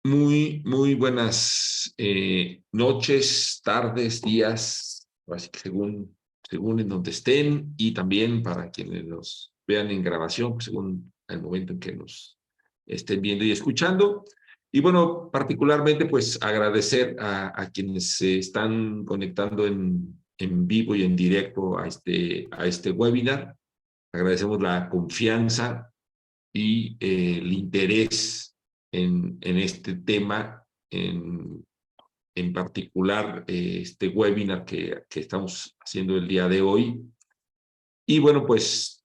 Muy buenas noches, tardes, días, así que según en donde estén, y también para quienes nos vean en grabación, pues según el momento en que nos estén viendo y escuchando. Y bueno, particularmente pues agradecer a quienes se están conectando en vivo y en directo a este webinar. Agradecemos la confianza y el interés en este tema, en particular este webinar que estamos haciendo el día de hoy. Y bueno, pues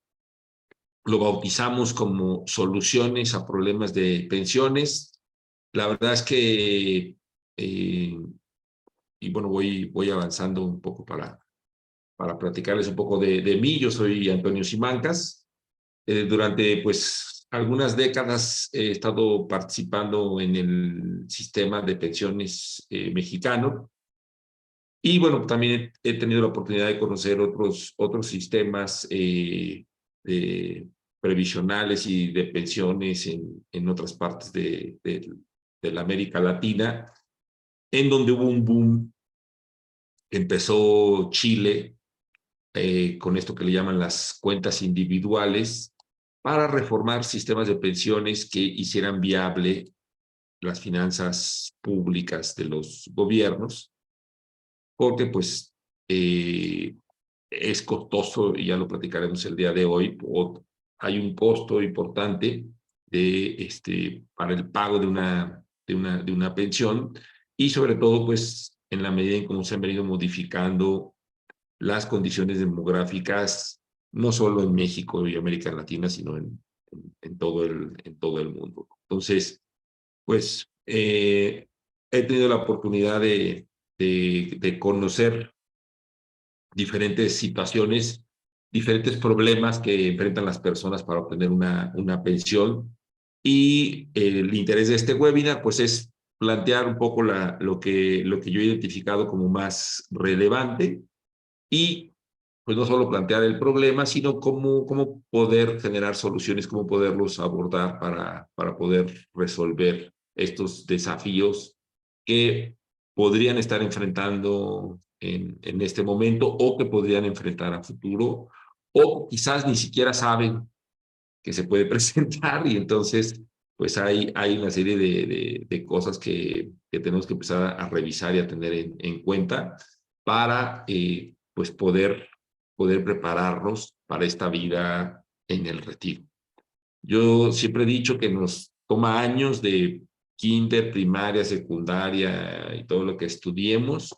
lo bautizamos como soluciones a problemas de pensiones. La verdad es que, y bueno, voy avanzando un poco para platicarles un poco de mí. Yo soy Antonio Simancas. Durante pues algunas décadas he estado participando en el sistema de pensiones mexicano, y bueno, también he tenido la oportunidad de conocer otros sistemas previsionales y de pensiones en otras partes de la América Latina, en donde hubo un boom. Empezó Chile con esto que le llaman las cuentas individuales, para reformar sistemas de pensiones que hicieran viable las finanzas públicas de los gobiernos, porque pues es costoso, y ya lo platicaremos el día de hoy. Hay un costo importante para el pago de una pensión, y sobre todo pues en la medida en cómo se han venido modificando las condiciones demográficas, no solo en México y América Latina, sino en todo el mundo. Entonces, pues he tenido la oportunidad de conocer diferentes situaciones, diferentes problemas que enfrentan las personas para obtener una pensión. Y el interés de este webinar, pues, es plantear un poco lo que yo he identificado como más relevante, y pues no solo plantear el problema, sino cómo poder generar soluciones, cómo poderlos abordar para poder resolver estos desafíos que podrían estar enfrentando en este momento, o que podrían enfrentar a futuro, o quizás ni siquiera saben que se puede presentar. Y entonces pues hay una serie de cosas que tenemos que empezar a revisar y a tener en cuenta para pues poder prepararnos para esta vida en el retiro. Yo siempre he dicho que nos toma años de kinder, primaria, secundaria y todo lo que estudiemos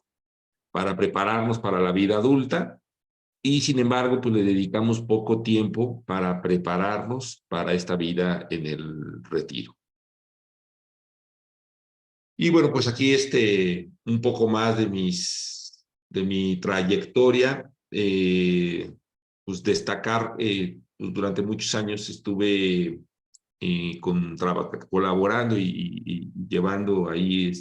para prepararnos para la vida adulta, y sin embargo, pues le dedicamos poco tiempo para prepararnos para esta vida en el retiro. Y bueno, pues aquí un poco más de mi trayectoria. Pues destacar, pues durante muchos años estuve colaborando y llevando ahí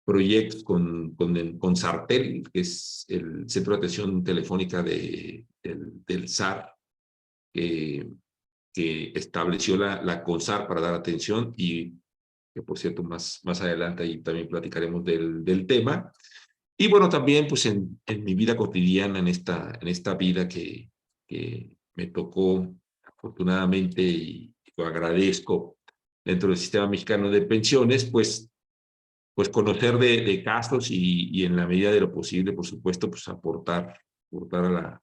proyectos con Sartel, que es el Centro de Atención Telefónica del SAR, que, que estableció la CONSAR para dar atención, y que por cierto más adelante ahí también platicaremos del tema. Y bueno, también pues en mi vida cotidiana, en esta vida que me tocó afortunadamente, y lo agradezco, dentro del sistema mexicano de pensiones, pues conocer de casos, y en la medida de lo posible, por supuesto, pues aportar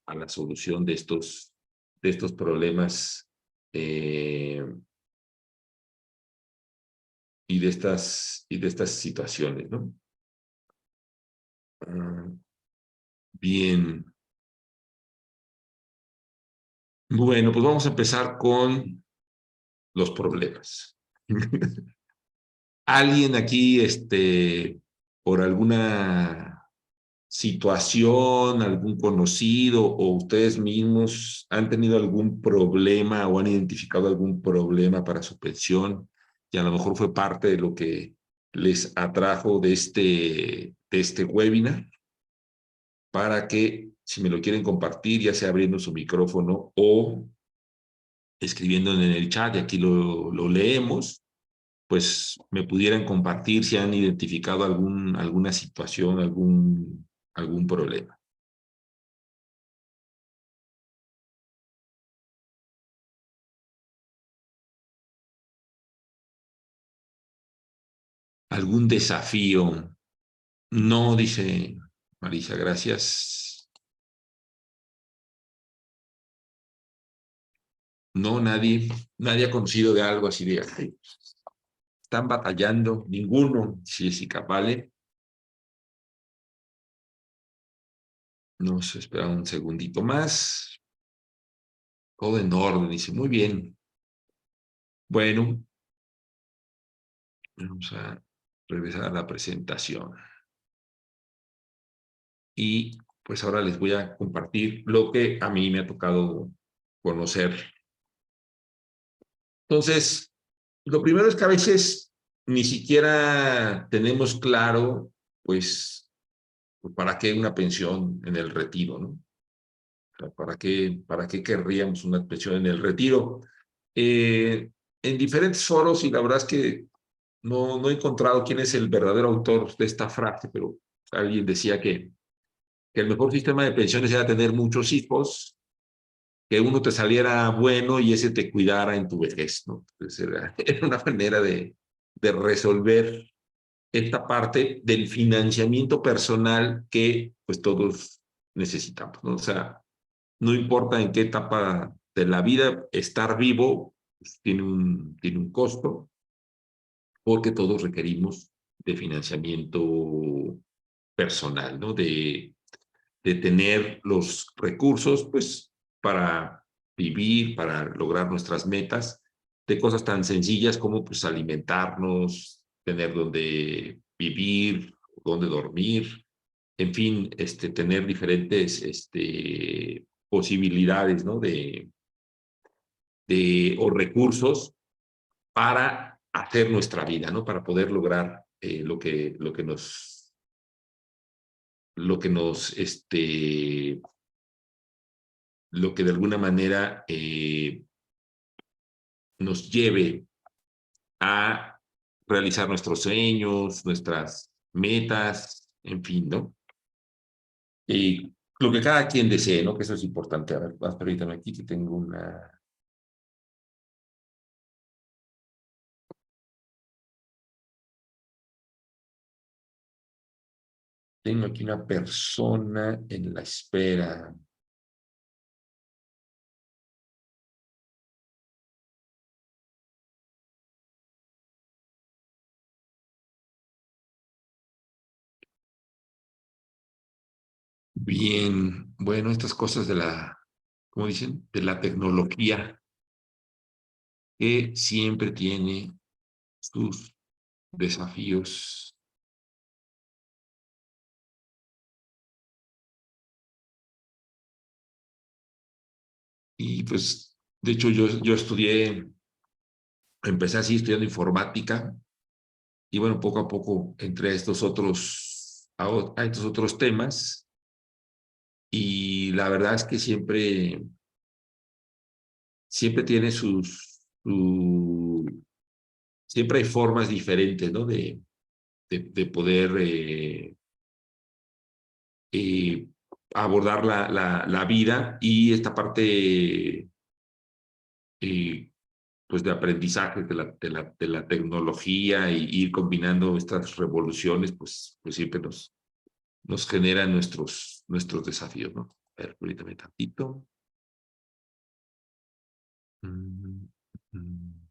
a la solución de estos problemas, y de estas situaciones, ¿no? Ah, bien. Bueno, pues vamos a empezar con los problemas. ¿Alguien aquí, por alguna situación, algún conocido o ustedes mismos, han tenido algún problema o han identificado algún problema para su pensión, y a lo mejor fue parte de lo que les atrajo de este webinar? Para que, si me lo quieren compartir, ya sea abriendo su micrófono o escribiendo en el chat, y aquí lo leemos, pues me pudieran compartir si han identificado alguna situación, algún problema. ¿Algún desafío? No, dice Marisa, gracias. No, nadie ha conocido de algo así de, "Ay, están batallando, ninguno, Jessica, ¿vale? Nos espera un segundito más. Todo en orden, dice, muy bien. Bueno, vamos a regresar a la presentación. Y pues ahora les voy a compartir lo que a mí me ha tocado conocer. Entonces, lo primero es que a veces ni siquiera tenemos claro, pues, para qué una pensión en el retiro, ¿no? O sea, ¿para qué querríamos una pensión en el retiro? En diferentes foros, y la verdad es que no he encontrado quién es el verdadero autor de esta frase, pero alguien decía que el mejor sistema de pensiones era tener muchos hijos, que uno te saliera bueno y ese te cuidara en tu vejez, ¿no? Entonces era una manera de resolver esta parte del financiamiento personal que pues todos necesitamos, ¿no? O sea, no importa en qué etapa de la vida, estar vivo pues, tiene un costo, porque todos requerimos de financiamiento personal, ¿no? De tener los recursos, pues, para vivir, para lograr nuestras metas, de cosas tan sencillas como, pues, alimentarnos, tener donde vivir, donde dormir, en fin, tener diferentes, posibilidades, ¿no? O recursos para hacer nuestra vida, ¿no? Para poder lograr lo que lo que de alguna manera nos lleve a realizar nuestros sueños, nuestras metas, en fin, ¿no? Y lo que cada quien desee, ¿no? Que eso es importante. A ver, permítame aquí que tengo aquí una persona en la espera. Bien, bueno, estas cosas ¿cómo dicen? De la tecnología, que siempre tiene sus desafíos. Y pues, de hecho, yo empecé así estudiando informática y bueno, poco a poco entré a estos otros temas y la verdad es que siempre tiene siempre hay formas diferentes, ¿no? De poder eh, abordar la vida y esta parte eh, pues de aprendizaje de la tecnología y ir combinando estas revoluciones, pues siempre nos generan nuestros desafíos, ¿no? A ver, permítame tantito. Mm, mm,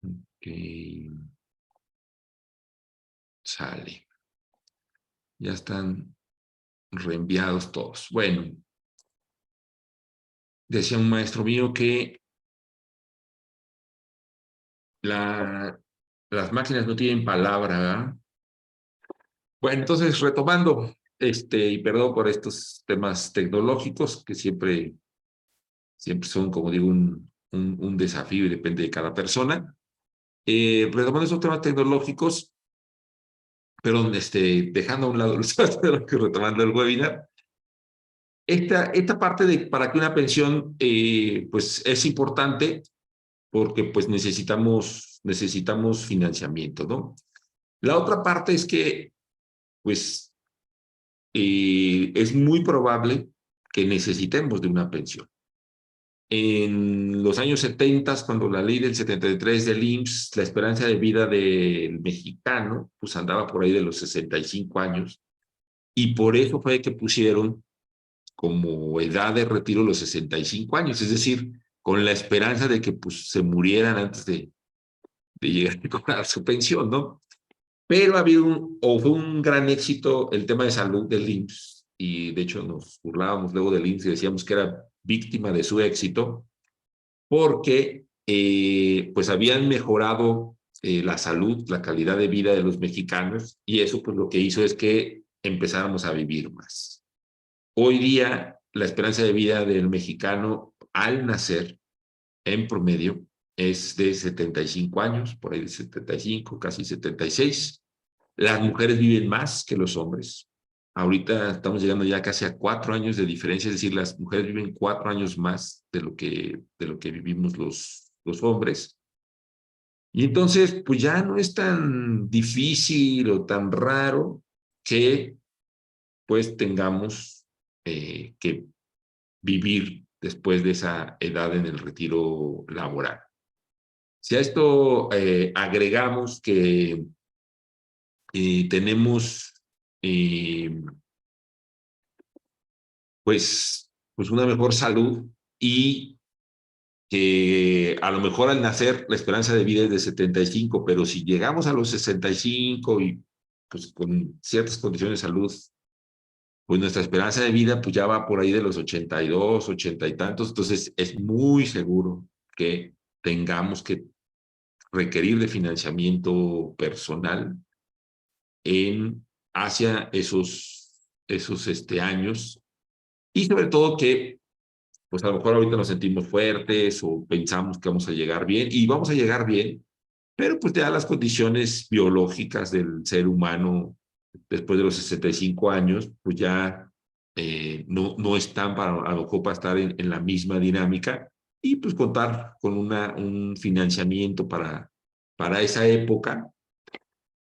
ok, sale. Ya están reenviados todos. Bueno, decía un maestro mío que las máquinas no tienen palabra, ¿verdad? Bueno, entonces retomando, y perdón por estos temas tecnológicos que siempre son, como digo, un desafío y depende de cada persona. Retomando esos temas tecnológicos, Perdón, dejando a un lado los retomando el webinar, esta parte de para que una pensión pues es importante porque pues necesitamos financiamiento, ¿no? La otra parte es que pues es muy probable que necesitemos de una pensión. En los años 70, cuando la ley del 73 del IMSS, la esperanza de vida del mexicano, pues andaba por ahí de los 65 años, y por eso fue que pusieron como edad de retiro los 65 años, es decir, con la esperanza de que pues, se murieran antes de llegar a cobrar su pensión, ¿no? Pero ha habido o fue un gran éxito el tema de salud del IMSS, y de hecho nos burlábamos luego del IMSS y decíamos que era víctima de su éxito, porque pues habían mejorado la salud, la calidad de vida de los mexicanos, y eso pues lo que hizo es que empezáramos a vivir más. Hoy día la esperanza de vida del mexicano al nacer en promedio es de 75 años, por ahí de 75, casi 76. Las mujeres viven más que los hombres. Ahorita estamos llegando ya casi a 4 años de diferencia, es decir, las mujeres viven 4 años más de lo que vivimos los hombres. Y entonces, pues ya no es tan difícil o tan raro que pues tengamos que vivir después de esa edad en el retiro laboral. Si a esto agregamos que tenemos eh, pues una mejor salud y que a lo mejor al nacer la esperanza de vida es de 75, pero si llegamos a los 65 y pues con ciertas condiciones de salud, pues nuestra esperanza de vida pues ya va por ahí de los 82, 80 y tantos, entonces es muy seguro que tengamos que requerir de financiamiento personal en hacia esos años, y sobre todo que pues a lo mejor ahorita nos sentimos fuertes o pensamos que vamos a llegar bien, y vamos a llegar bien, pero pues ya las condiciones biológicas del ser humano después de los 65 años, pues ya no están a lo mejor para estar en la misma dinámica, y pues contar con un financiamiento para esa época.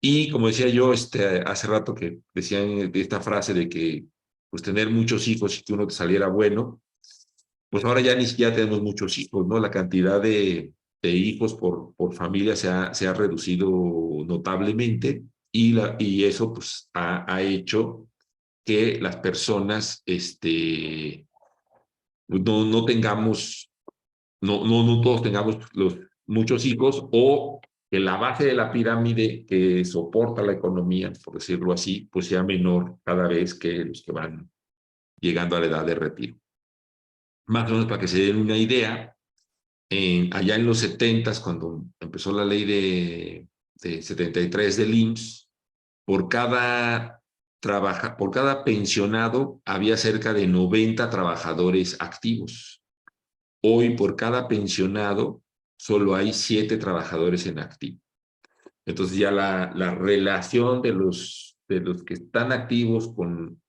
Y como decía yo hace rato que decían esta frase de que pues tener muchos hijos y que uno te saliera bueno, pues ahora ya ni siquiera tenemos muchos hijos, ¿no? La cantidad de hijos por familia se ha reducido notablemente, y eso pues ha hecho que las personas pues, no tengamos, no todos tengamos muchos hijos, o que la base de la pirámide que soporta la economía, por decirlo así, pues sea menor cada vez que los que van llegando a la edad de retiro. Más o menos para que se den una idea, allá en los 70, cuando empezó la ley de 73 del IMSS, por cada pensionado había cerca de 90 trabajadores activos. Hoy por cada pensionado solo hay 7 trabajadores en activo. Entonces ya la relación de los que están activos con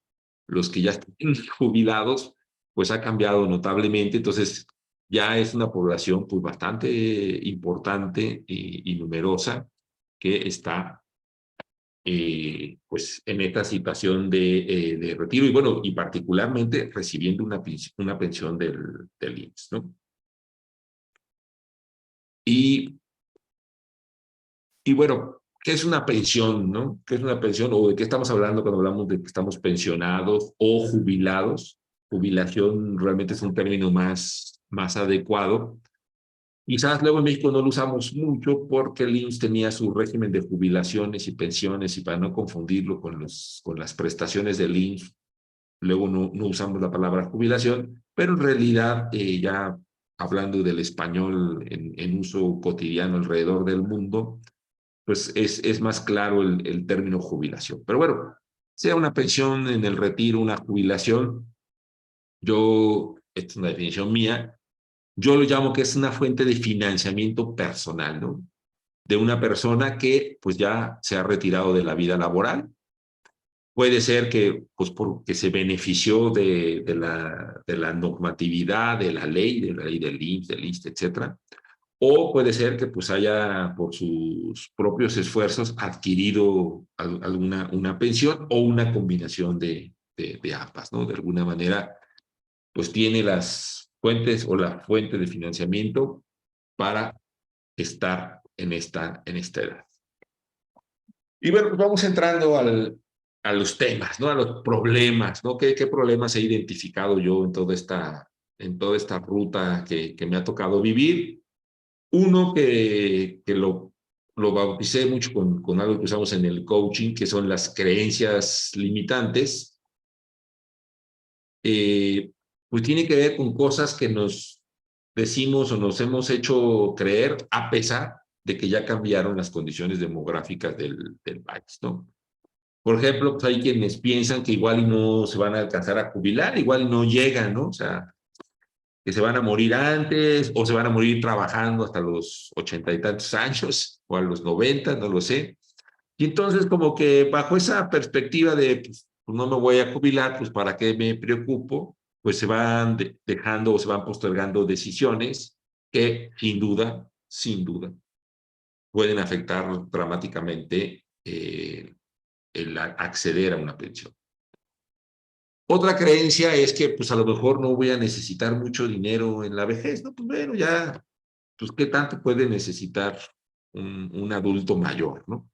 los que ya están jubilados, pues ha cambiado notablemente. Entonces ya es una población pues bastante importante y numerosa que está pues en esta situación de retiro, y bueno, y particularmente recibiendo una pensión del IMSS, ¿no? Y, y bueno, ¿qué es una pensión, no? ¿Qué es una pensión, o de qué estamos hablando cuando hablamos de que estamos pensionados o jubilados? Jubilación realmente es un término más adecuado. Quizás luego en México no lo usamos mucho porque el IMSS tenía su régimen de jubilaciones y pensiones, y para no confundirlo con las prestaciones del IMSS, luego no usamos la palabra jubilación, pero en realidad ya hablando del español en uso cotidiano alrededor del mundo, pues es más claro el término jubilación. Pero bueno, sea una pensión en el retiro, una jubilación, esta es una definición mía, yo lo llamo que es una fuente de financiamiento personal, ¿no? de una persona que pues ya se ha retirado de la vida laboral. Puede ser que, pues, porque se benefició de la normatividad, de la ley del IMSS, del ISSSTE, etcétera. O puede ser que pues haya por sus propios esfuerzos adquirido alguna una pensión o una combinación de ambas, ¿no? De alguna manera, pues tiene las fuentes o la fuente de financiamiento para estar en esta edad. Y bueno, pues vamos entrando a los temas, ¿no? A los problemas, ¿no? ¿Qué problemas he identificado yo en toda esta ruta que me ha tocado vivir? Uno que lo bauticé mucho con algo que usamos en el coaching, que son las creencias limitantes, pues tiene que ver con cosas que nos decimos o nos hemos hecho creer a pesar de que ya cambiaron las condiciones demográficas del país, ¿no? Por ejemplo, pues hay quienes piensan que igual no se van a alcanzar a jubilar, igual no llegan, ¿no? O sea, que se van a morir antes o se van a morir trabajando hasta los 80 y tantos años o a los 90, no lo sé. Y entonces como que bajo esa perspectiva de pues, no me voy a jubilar, pues para qué me preocupo, pues se van dejando o se van postergando decisiones que sin duda, pueden afectar dramáticamente el acceder a una pensión. Otra creencia es que pues a lo mejor no voy a necesitar mucho dinero en la vejez, ¿no? Pues bueno, ya, pues qué tanto puede necesitar un adulto mayor, ¿no?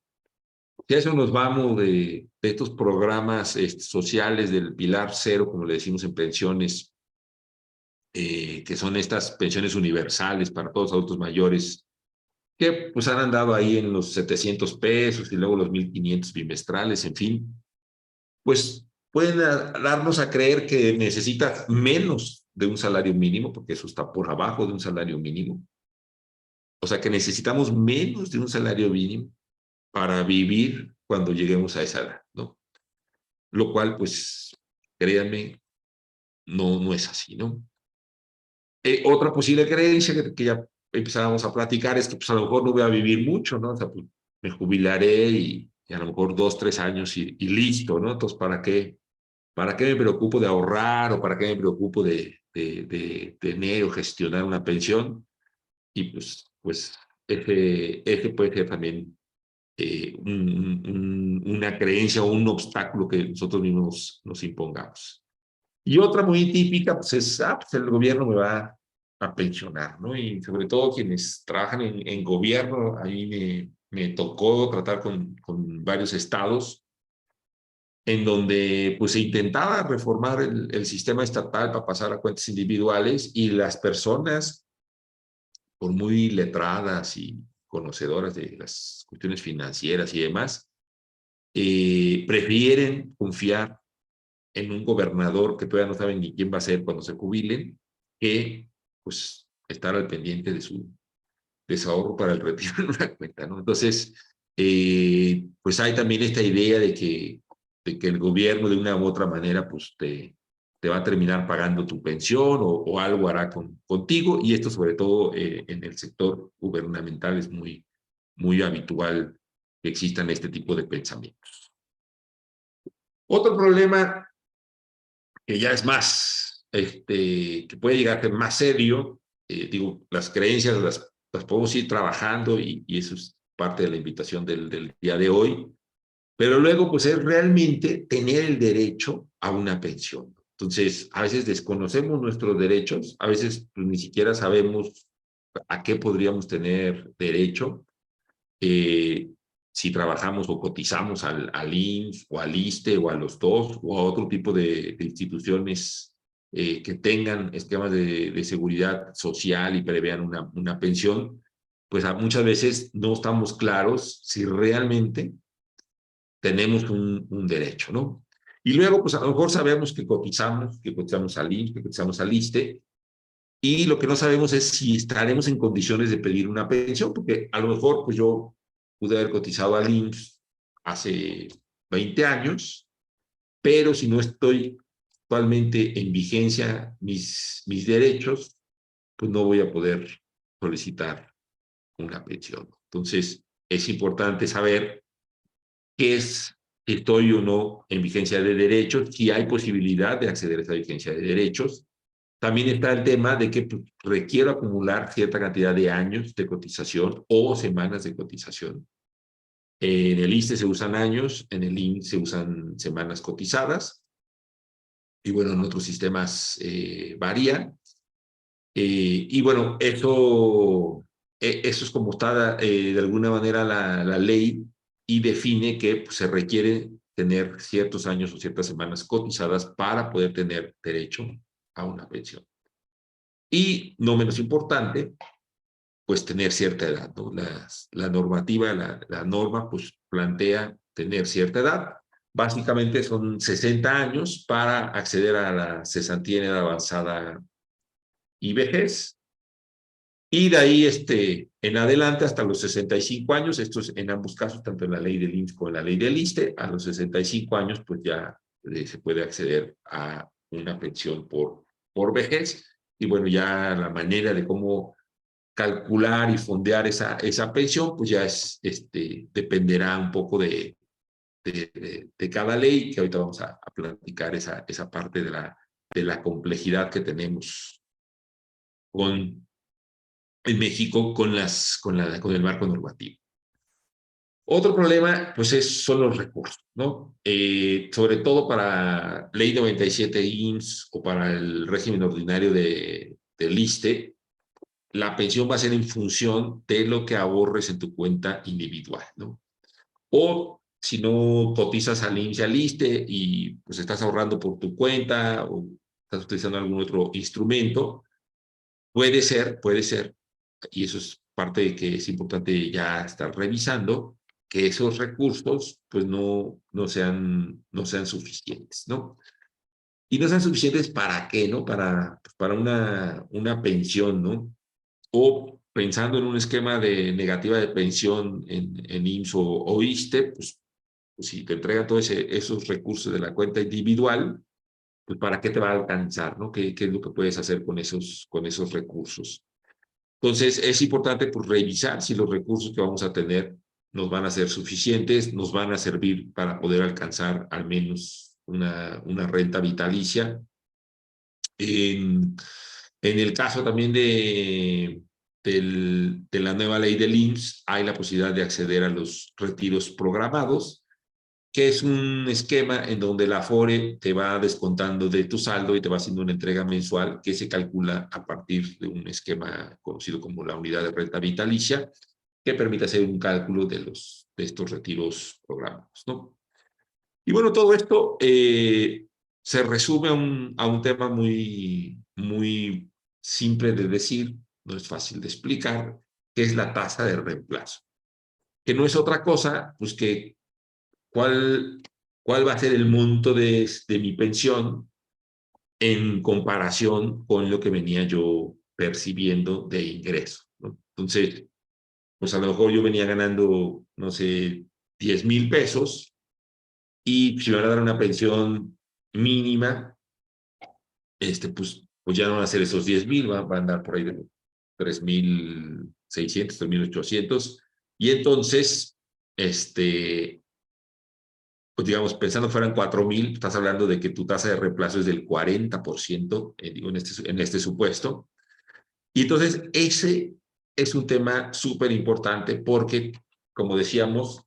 Si a eso nos vamos de estos programas sociales del Pilar Cero, como le decimos en pensiones, que son estas pensiones universales para todos los adultos mayores, que pues han andado ahí en los 700 pesos y luego los 1,500 bimestrales, en fin, pues pueden darnos a creer que necesita menos de un salario mínimo, porque eso está por abajo de un salario mínimo. O sea que necesitamos menos de un salario mínimo para vivir cuando lleguemos a esa edad, ¿no? Lo cual, pues, créanme, no es así, ¿no? Otra posible creencia que ya empezábamos a platicar es que pues a lo mejor no voy a vivir mucho, ¿no? O sea, pues me jubilaré y a lo mejor 2, 3 años y listo, ¿no? Entonces, ¿para qué me preocupo de ahorrar o para qué me preocupo de tener o gestionar una pensión? Y pues ese puede ser también una creencia o un obstáculo que nosotros mismos nos impongamos. Y otra muy típica, pues es, pues el gobierno me va a pensionar, ¿no? Y sobre todo quienes trabajan en gobierno, ahí me tocó tratar con varios estados en donde pues se intentaba reformar el sistema estatal para pasar a cuentas individuales y las personas, por muy letradas y conocedoras de las cuestiones financieras y demás, prefieren confiar en un gobernador que todavía no saben ni quién va a ser cuando se jubilen, que pues estar al pendiente de su ahorro para el retiro en una cuenta, ¿no? Entonces, pues hay también esta idea de que el gobierno de una u otra manera pues te va a terminar pagando tu pensión o algo hará contigo, y esto sobre todo en el sector gubernamental es muy habitual que existan este tipo de pensamientos. Otro problema que ya es más, que puede llegar a ser más serio, digo, las creencias las podemos ir trabajando y eso es parte de la invitación del día de hoy, pero luego pues es realmente tener el derecho a una pensión. Entonces, a veces desconocemos nuestros derechos, a veces pues, ni siquiera sabemos a qué podríamos tener derecho, eh, si trabajamos o cotizamos al IMSS o al ISSSTE o a los dos o a otro tipo de instituciones que tengan esquemas de seguridad social y prevean una pensión, pues muchas veces no estamos claros si realmente tenemos un derecho, ¿no? Y luego, pues a lo mejor sabemos que cotizamos al IMSS, que cotizamos al ISSSTE, y lo que no sabemos es si estaremos en condiciones de pedir una pensión, porque a lo mejor pues yo pude haber cotizado al IMSS hace 20 años, pero si no estoy actualmente en vigencia mis derechos, pues no voy a poder solicitar una pensión. Entonces, es importante saber qué es, si estoy o no en vigencia de derechos, si hay posibilidad de acceder a esa vigencia de derechos. También está el tema de que requiero acumular cierta cantidad de años de cotización o semanas de cotización. En el ISSSTE se usan años, en el IMSS se usan semanas cotizadas, y bueno, en otros sistemas varían. Y bueno, eso es como está de alguna manera la ley, y define que pues, se requiere tener ciertos años o ciertas semanas cotizadas para poder tener derecho a una pensión. Y no menos importante, pues tener cierta edad, ¿no? La normativa, la norma, pues plantea tener cierta edad. Básicamente son 60 años para acceder a la cesantía en edad avanzada y vejez. Y de ahí en adelante hasta los 65 años, esto es en ambos casos, tanto en la ley del IMSS como en la ley del ISSSTE, a los 65 años pues ya se puede acceder a una pensión por vejez. Y bueno, ya la manera de cómo calcular y fondear esa pensión, pues ya dependerá un poco de cada ley, que ahorita vamos a platicar esa parte de la complejidad que tenemos en México con el marco normativo. Otro problema, pues, son los recursos, ¿no? Sobre todo para Ley 97 IMSS o para el régimen ordinario del ISSSTE, la pensión va a ser en función de lo que ahorres en tu cuenta individual, ¿no? O si no cotizas al IMSS y al ISSSTE y pues estás ahorrando por tu cuenta o estás utilizando algún otro instrumento, puede ser, y eso es parte de que es importante ya estar revisando, que esos recursos pues no sean suficientes, ¿no? Y no sean suficientes ¿para qué, no? Pues, para una pensión, ¿no? O pensando en un esquema de negativa de pensión en IMSS o ISSSTE, pues si te entrega todos esos recursos de la cuenta individual, pues ¿para qué te va a alcanzar, no? ¿Qué es lo que puedes hacer con esos recursos? Entonces, es importante pues, revisar si los recursos que vamos a tener nos van a ser suficientes, nos van a servir para poder alcanzar al menos una renta vitalicia. En el caso también de la nueva ley del IMSS, hay la posibilidad de acceder a los retiros programados, que es un esquema en donde la Afore te va descontando de tu saldo y te va haciendo una entrega mensual que se calcula a partir de un esquema conocido como la unidad de renta vitalicia, que permite hacer un cálculo de estos retiros programados, ¿no? Y bueno, todo esto se resume a un tema muy simple de decir, no es fácil de explicar, que es la tasa de reemplazo, que no es otra cosa, pues que cuál, cuál va a ser el monto de mi pensión en comparación con lo que venía yo percibiendo de ingreso, ¿no? Entonces, pues a lo mejor yo venía ganando, no sé, 10,000 pesos, y si me van a dar una pensión mínima, pues ya no van a ser esos 10,000, va a andar por ahí de 3,600, 3,800, y entonces, pues digamos, pensando fueran 4,000, estás hablando de que tu tasa de reemplazo es del 40%, digo, en este supuesto. Y entonces ese es un tema súper importante porque, como decíamos,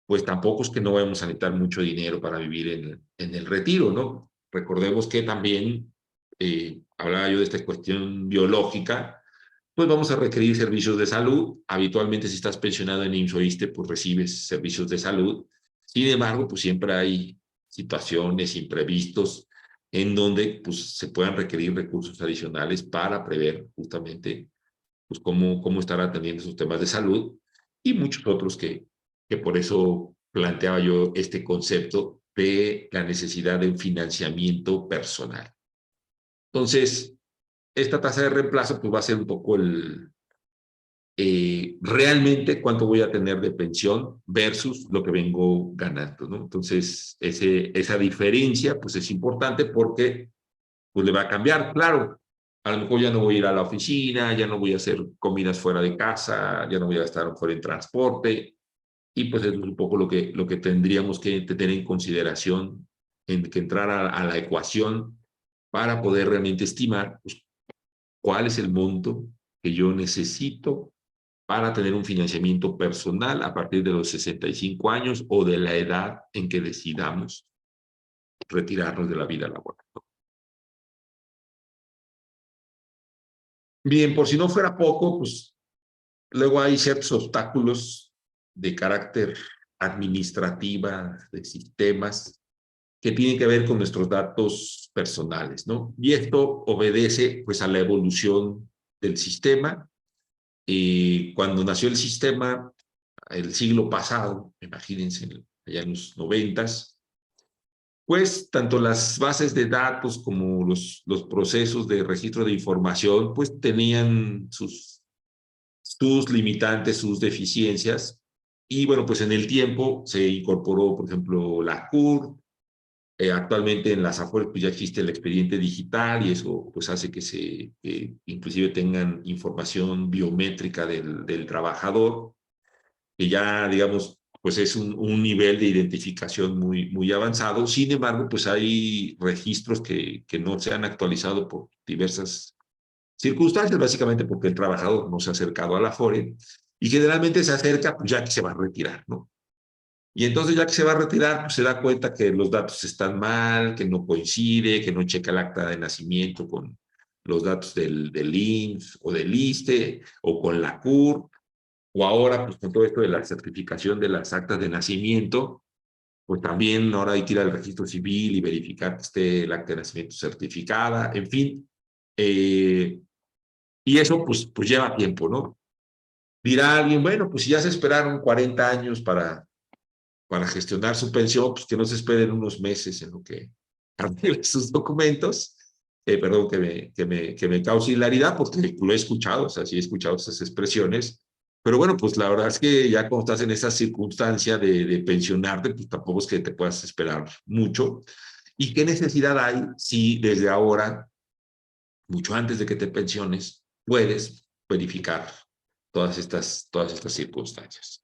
pues tampoco es que no vamos a necesitar mucho dinero para vivir en el retiro, ¿no? Recordemos que también, hablaba yo de esta cuestión biológica, pues vamos a requerir servicios de salud. Habitualmente, si estás pensionado en IMSS o ISSSTE, pues recibes servicios de salud. Sin embargo, pues siempre hay situaciones, imprevistos, en donde pues, se puedan requerir recursos adicionales para prever justamente pues, cómo estar atendiendo esos temas de salud, y muchos otros que por eso planteaba yo este concepto de la necesidad de un financiamiento personal. Entonces, esta tasa de reemplazo pues va a ser un poco realmente cuánto voy a tener de pensión versus lo que vengo ganando, ¿no? Entonces, esa diferencia pues es importante porque pues le va a cambiar. Claro, A lo mejor ya no voy a ir a la oficina, ya no voy a hacer comidas fuera de casa, ya no voy a estar fuera en transporte. Y pues es un poco lo que tendríamos que tener en consideración, en que entrar a la ecuación para poder realmente estimar pues, cuál es el monto que yo necesito para tener un financiamiento personal a partir de los 65 años o de la edad en que decidamos retirarnos de la vida laboral. Bien, por si no fuera poco, pues luego hay ciertos obstáculos de carácter administrativa, de sistemas, que tienen que ver con nuestros datos personales, ¿no? Y esto obedece pues a la evolución del sistema. Cuando nació el sistema, el siglo pasado, imagínense, allá en los 90s, pues tanto las bases de datos como los procesos de registro de información, pues tenían sus limitantes, sus deficiencias. Y bueno, pues en el tiempo se incorporó, por ejemplo, la CUR. Actualmente en las afueras pues ya existe el expediente digital y eso pues hace que inclusive tengan información biométrica del trabajador, que ya digamos pues es un nivel de identificación muy avanzado. Sin embargo, pues hay registros que no se han actualizado por diversas circunstancias, básicamente porque el trabajador no se ha acercado a la FORE y generalmente se acerca pues ya que se va a retirar, ¿no? Y entonces ya que se va a retirar, pues se da cuenta que los datos están mal, que no coincide, que no checa el acta de nacimiento con los datos del IMSS o del ISSSTE o con la CUR, o ahora pues con todo esto de la certificación de las actas de nacimiento, pues también ahora hay que ir al registro civil y verificar que esté el acta de nacimiento certificada, en fin. Y eso pues lleva tiempo, ¿no? Dirá alguien, bueno, pues si ya se esperaron 40 años para gestionar su pensión, pues que no se esperen unos meses en lo que arreglen sus documentos. Perdón que me cause hilaridad, porque lo he escuchado, o sea, sí he escuchado esas expresiones, pero bueno, pues la verdad es que ya cuando estás en esa circunstancia de pensionarte, pues tampoco es que te puedas esperar mucho. ¿Y qué necesidad hay si desde ahora, mucho antes de que te pensiones, puedes verificar todas estas circunstancias?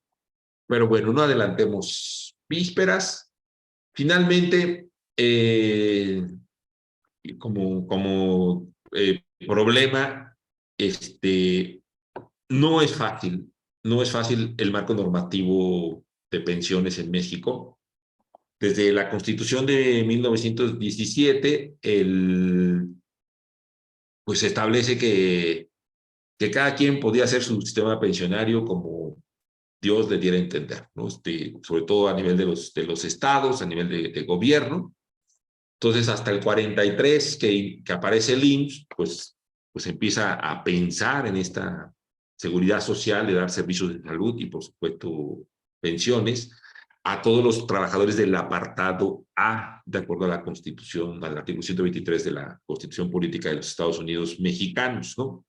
Pero bueno, no adelantemos vísperas. Finalmente, como problema, no es fácil, no es fácil el marco normativo de pensiones en México. Desde la Constitución de 1917, pues se establece que cada quien podía hacer su sistema pensionario como Dios le diera a entender, ¿no? Sobre todo a nivel de los estados, a nivel de gobierno. Entonces, hasta el 43 que aparece el IMSS, pues empieza a pensar en esta seguridad social de dar servicios de salud y, por supuesto, pensiones a todos los trabajadores del apartado A, de acuerdo a la Constitución, al artículo 123 de la Constitución Política de los Estados Unidos Mexicanos, ¿no?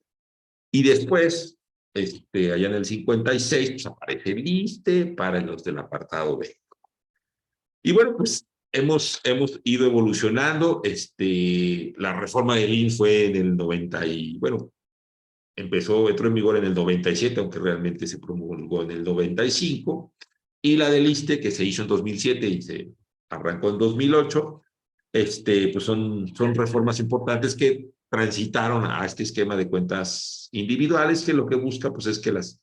Y después, allá en el 56, pues aparece el ISSSTE para los del apartado B. Y bueno, pues hemos ido evolucionando. La reforma del IMSS fue en el 90 y, bueno, entró en vigor en el 97, aunque realmente se promulgó en el 95. Y la del ISSSTE, que se hizo en 2007 y se arrancó en 2008, pues son reformas importantes que transitaron a este esquema de cuentas individuales, que lo que busca pues es que las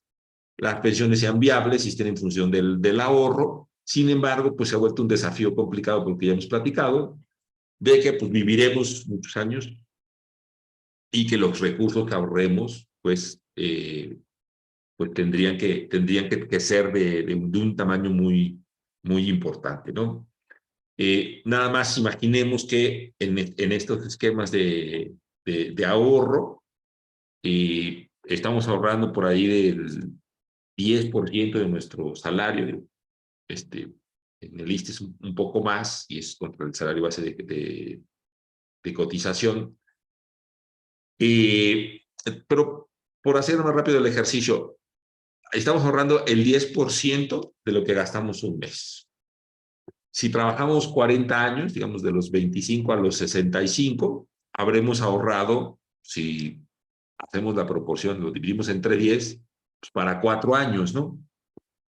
pensiones sean viables y estén en función del ahorro. Sin embargo, pues se ha vuelto un desafío complicado porque ya hemos platicado de que pues viviremos muchos años y que los recursos que ahorremos pues tendrían que ser de un tamaño muy importante, ¿no? Nada más imaginemos que en estos esquemas de ahorro estamos ahorrando por ahí del 10% de nuestro salario. Este, en el ISSSTE es un poco más y es contra el salario base de cotización. Pero por hacer más rápido el ejercicio, estamos ahorrando el 10% de lo que gastamos un mes. Si trabajamos 40 años, digamos de los 25 a los 65, habremos ahorrado si hacemos la proporción, lo dividimos entre 10, pues para 4 años, ¿no?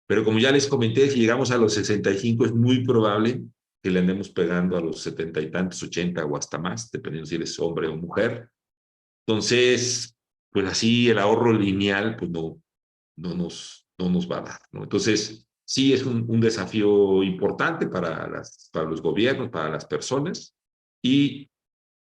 Pero como ya les comenté, si llegamos a los 65 es muy probable que le andemos pegando a los 70 y tantos, 80 o hasta más, dependiendo si eres hombre o mujer. Entonces, pues así el ahorro lineal, pues no nos va a dar, ¿no? Entonces, sí es un desafío importante para los gobiernos, para las personas, y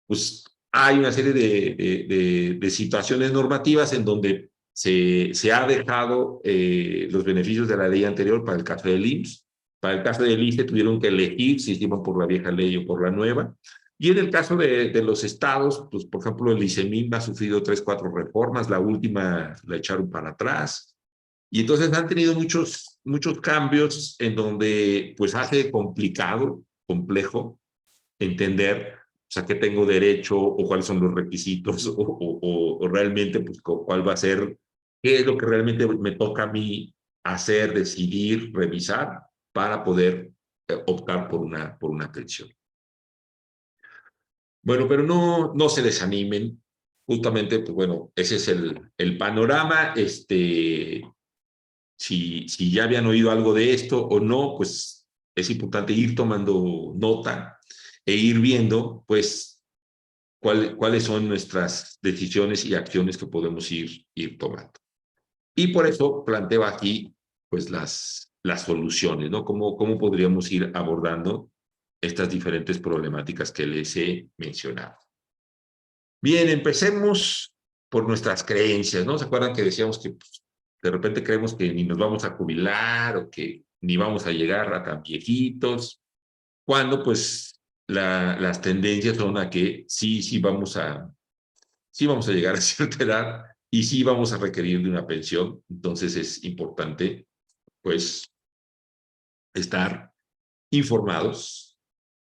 pues hay una serie de situaciones normativas en donde se ha dejado los beneficios de la ley anterior para el caso del IMSS. Para el caso del ISSSTE tuvieron que elegir si iban por la vieja ley o por la nueva. Y en el caso de los estados, pues por ejemplo el ICEMIN ha sufrido 3, 4 reformas, la última la echaron para atrás. Y entonces han tenido muchos cambios en donde pues hace complicado, complejo entender, o sea, qué tengo derecho o cuáles son los requisitos o realmente, pues, cuál va a ser, qué es lo que realmente me toca a mí hacer, decidir, revisar para poder optar por una pensión. Bueno, pero no se desanimen. Justamente, pues bueno, ese es el panorama. Si ya habían oído algo de esto o no, pues es importante ir tomando nota e ir viendo, pues, cuáles son nuestras decisiones y acciones que podemos ir tomando. Y por eso planteo aquí, pues, las soluciones, ¿no? ¿Cómo podríamos ir abordando estas diferentes problemáticas que les he mencionado? Bien, empecemos por nuestras creencias, ¿no? ¿Se acuerdan que decíamos que pues, de repente creemos que ni nos vamos a jubilar o que ni vamos a llegar a tan viejitos? Cuando pues las tendencias son a que sí vamos a llegar a cierta edad y sí vamos a requerir de una pensión. Entonces es importante pues estar informados.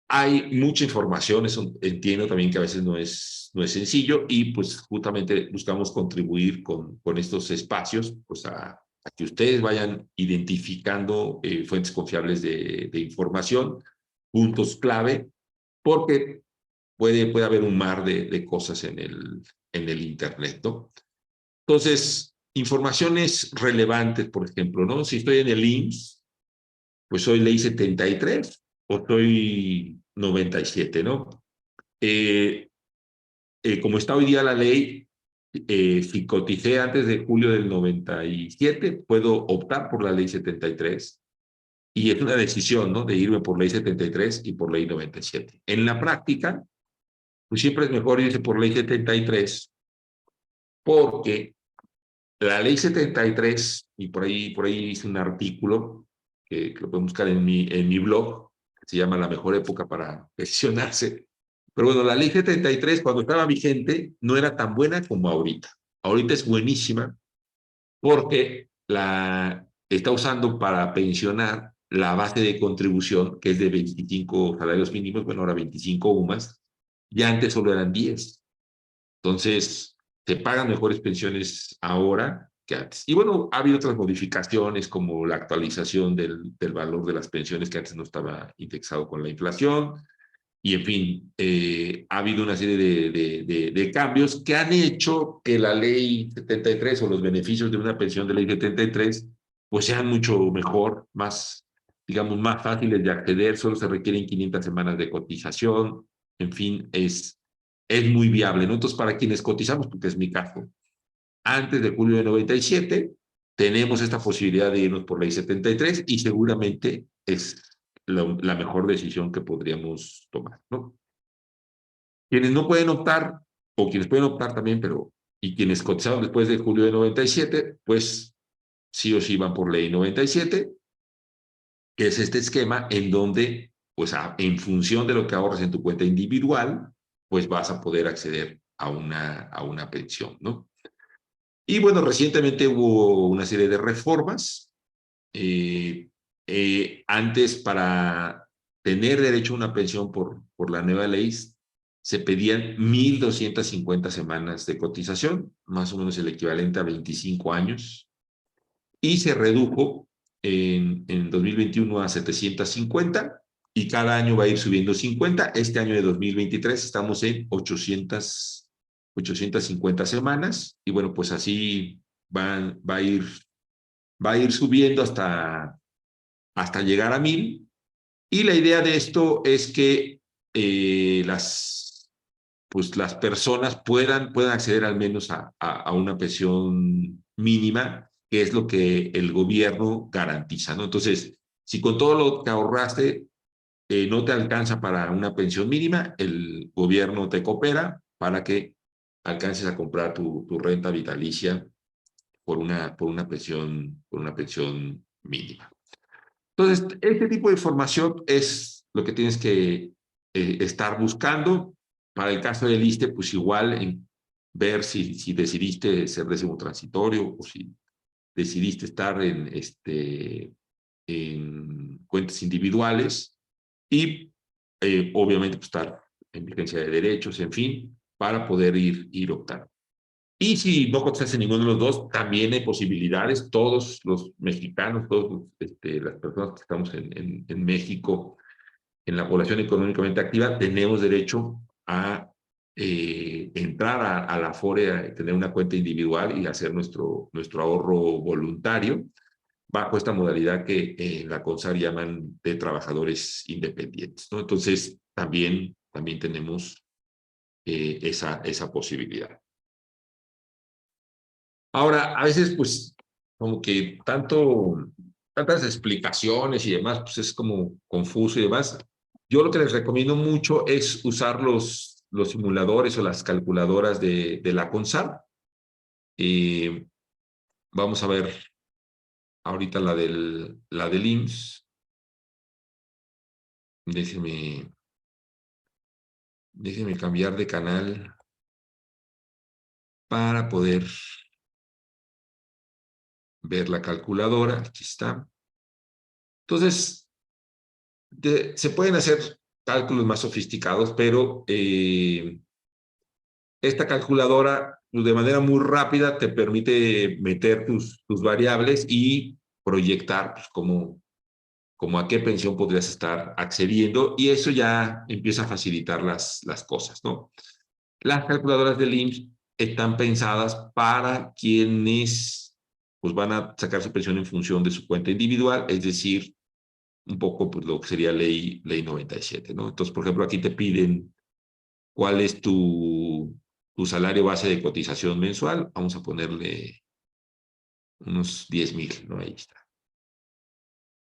Hay mucha información, eso entiendo también que a veces no es sencillo y pues justamente buscamos contribuir con estos espacios pues a que ustedes vayan identificando fuentes confiables de información, puntos clave, porque puede haber un mar de cosas en el Internet, ¿no? Entonces, informaciones relevantes, por ejemplo, ¿no? Si estoy en el IMSS, pues soy ley 73 o soy 97, ¿no? Eh, como está hoy día la ley, si coticé antes de julio del 97, puedo optar por la ley 73 y es una decisión, ¿no? De irme por ley 73 y por ley 97. En la práctica, pues siempre es mejor irse por ley 73 porque la ley 73, y por ahí hice un artículo que lo pueden buscar en mi blog, que se llama La mejor época para pensionarse. Pero bueno, la ley 73, cuando estaba vigente, no era tan buena como ahorita. Ahorita es buenísima porque la está usando para pensionar la base de contribución, que es de 25 salarios mínimos, bueno, ahora 25 UMAS, y antes solo eran 10. Entonces, se pagan mejores pensiones ahora que antes. Y bueno, ha habido otras modificaciones como la actualización del valor de las pensiones que antes no estaba indexado con la inflación. Y en fin, ha habido una serie de cambios que han hecho que la ley 73 o los beneficios de una pensión de ley 73 pues sean mucho mejor, más, digamos, más fáciles de acceder. Solo se requieren 500 semanas de cotización. En fin, es muy viable, ¿no? Entonces, para quienes cotizamos, porque es mi caso, antes de julio de 97, tenemos esta posibilidad de irnos por ley 73 y seguramente es la mejor decisión que podríamos tomar, ¿no? Quienes no pueden optar, o quienes pueden optar también, pero, y quienes cotizaron después de julio de 97, pues sí o sí van por ley 97, que es este esquema en donde, pues en función de lo que ahorres en tu cuenta individual, pues vas a poder acceder a una pensión, ¿no? Y bueno, recientemente hubo una serie de reformas. Antes, para tener derecho a una pensión por la nueva ley, se pedían 1,250 semanas de cotización, más o menos el equivalente a 25 años, y se redujo en 2021 a 750 y cada año va a ir subiendo 50. Este año de 2023 estamos en 850 semanas, y bueno, pues así va a ir subiendo hasta llegar a 1000. Y la idea de esto es que pues las personas puedan acceder al menos a una pensión mínima, que es lo que el gobierno garantiza, ¿no? Entonces, si con todo lo que ahorraste no te alcanza para una pensión mínima, el gobierno te coopera para que alcances a comprar tu renta vitalicia por una pensión mínima. Entonces, este tipo de información es lo que tienes que estar buscando. Para el caso del ISSSTE, pues igual en ver si decidiste ser décimo transitorio o si decidiste estar en cuentas individuales y obviamente pues, estar en vigencia de derechos, en fin, para poder ir optando. Y si no contestas en ninguno de los dos, también hay posibilidades. Todos los mexicanos, todas las personas que estamos en México, en la población económicamente activa, tenemos derecho a entrar a la Afore, a tener una cuenta individual y hacer nuestro ahorro voluntario bajo esta modalidad que en la CONSAR llaman de trabajadores independientes, ¿no? Entonces, también tenemos esa posibilidad. Ahora, a veces, pues, como que tantas explicaciones y demás, pues es como confuso y demás. Yo lo que les recomiendo mucho es usar los simuladores o las calculadoras de la CONSAR. Vamos a ver ahorita la del IMSS. Déjenme cambiar de canal para poder ver la calculadora. Aquí está. Entonces, se pueden hacer cálculos más sofisticados, pero esta calculadora de manera muy rápida te permite meter tus variables y proyectar pues, como a qué pensión podrías estar accediendo, y eso ya empieza a facilitar las cosas, ¿no? Las calculadoras del IMSS están pensadas para quienes pues, van a sacar su pensión en función de su cuenta individual, es decir, un poco pues, lo que sería ley 97, ¿no? Entonces, por ejemplo, aquí te piden cuál es tu salario base de cotización mensual. Vamos a ponerle unos 10,000, ¿no? Ahí está.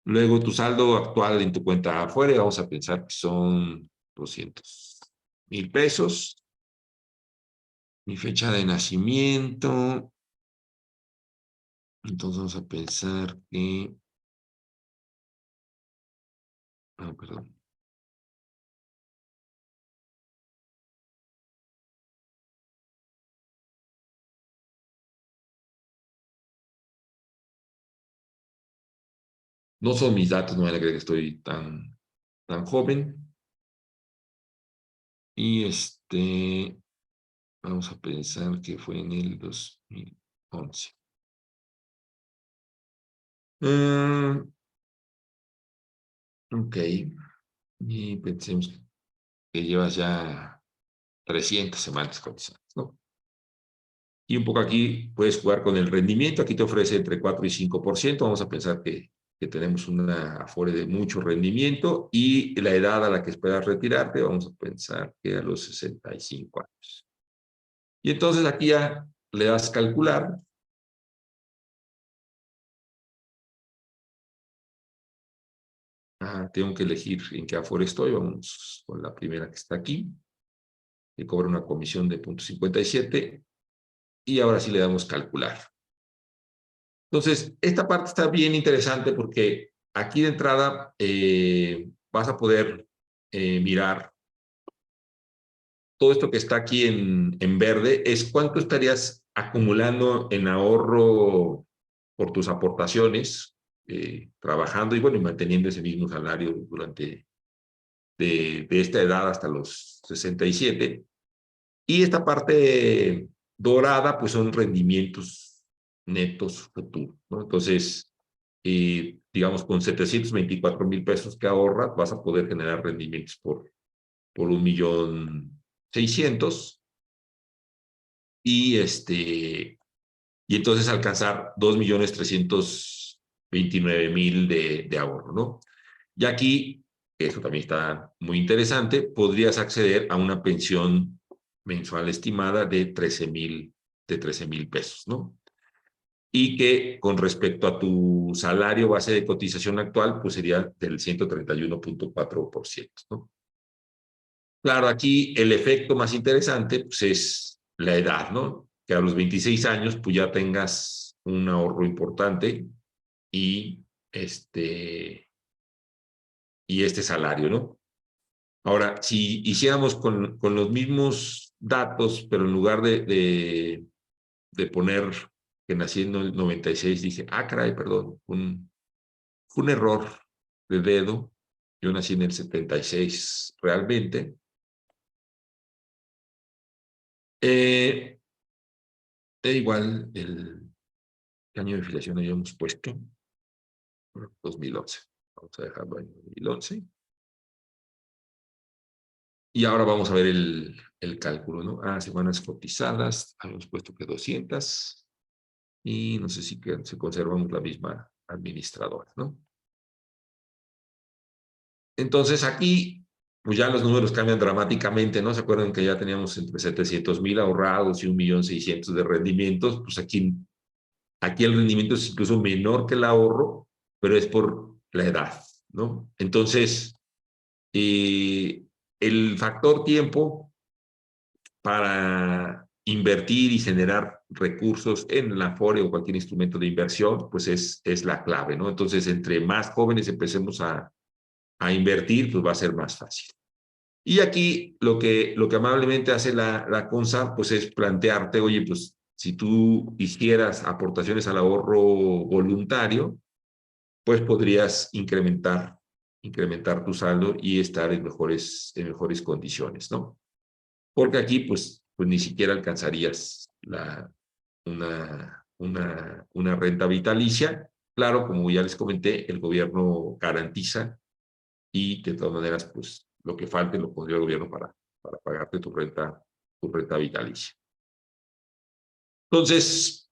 Luego, tu saldo actual en tu cuenta afuera, vamos a pensar que son 200,000 pesos. Mi fecha de nacimiento. Entonces, vamos a pensar que... Ah, perdón. No son mis datos, no me alegra que estoy tan joven. Y vamos a pensar que fue en el 2011. Ok. Y pensemos que llevas ya 300 semanas cotizadas, ¿no? Y un poco aquí puedes jugar con el rendimiento. Aquí te ofrece entre 4 y 5%. Vamos a pensar que tenemos una Afore de mucho rendimiento y la edad a la que esperas retirarte, vamos a pensar que a los 65 años. Y entonces aquí ya le das calcular. Tengo que elegir en qué Afore estoy. Vamos con la primera que está aquí, que cobra una comisión de 0.57. Y ahora sí le damos calcular. Entonces, esta parte está bien interesante porque aquí de entrada vas a poder mirar todo esto que está aquí en verde, es cuánto estarías acumulando en ahorro por tus aportaciones, trabajando y bueno, y manteniendo ese mismo salario durante de esta edad hasta los 67. Y esta parte dorada, pues son rendimientos netos futuros, ¿no? Entonces, digamos, con 724,000 pesos que ahorras, vas a poder generar rendimientos por 1,600,000. y, y entonces alcanzar 2.329.000 de ahorro, ¿no? Y aquí, eso también está muy interesante, podrías acceder a una pensión mensual estimada de 13,000 pesos, ¿no? Y que con respecto a tu salario base de cotización actual, pues sería del 131.4%, ¿no? Claro, aquí el efecto más interesante pues, es la edad, ¿no? Que a los 26 años pues ya tengas un ahorro importante y este salario, ¿no? Ahora, si hiciéramos con los mismos datos, pero en lugar de poner que nací en el 96, dije, caray, perdón, fue un error de dedo. Yo nací en el 76 realmente. Eh, igual el año de filiación habíamos puesto 2011. Vamos a dejarlo en 2011. Y ahora vamos a ver el cálculo, ¿no? Semanas cotizadas, habíamos puesto que 200 y no sé si se conservamos la misma administradora, ¿no? Entonces aquí, pues ya los números cambian dramáticamente, ¿no? ¿Se acuerdan que ya teníamos entre 700,000 ahorrados y 1,600,000 de rendimientos? Pues aquí el rendimiento es incluso menor que el ahorro, pero es por la edad, ¿no? Entonces, el factor tiempo para invertir y generar recursos en la Afore o cualquier instrumento de inversión, pues es la clave, ¿no? Entonces, entre más jóvenes empecemos a invertir, pues va a ser más fácil. Y aquí lo que amablemente hace la CONSA, pues es plantearte, oye, pues si tú hicieras aportaciones al ahorro voluntario, pues podrías incrementar tu saldo y estar en mejores condiciones, ¿no? Porque aquí, pues ni siquiera alcanzarías una renta vitalicia. Claro, como ya les comenté, el gobierno garantiza y de todas maneras, pues lo que falte lo pondría el gobierno para pagarte tu renta vitalicia. Entonces,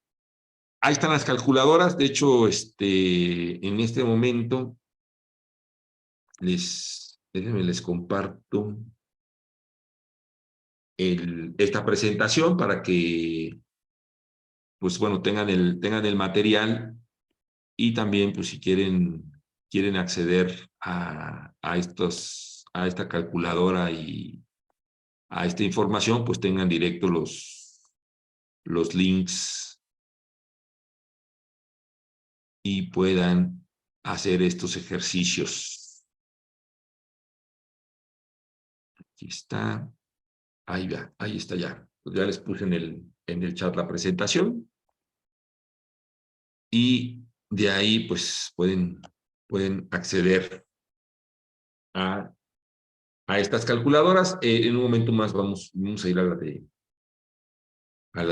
ahí están las calculadoras. De hecho, en este momento déjenme les comparto esta presentación para que, pues bueno, tengan el material y también, pues si quieren acceder a esta calculadora y a esta información, pues tengan directo los links y puedan hacer estos ejercicios. Aquí está. Ahí está ya. Pues ya les puse en el chat la presentación y de ahí pues pueden acceder a, a estas calculadoras. En un momento más vamos a ir a la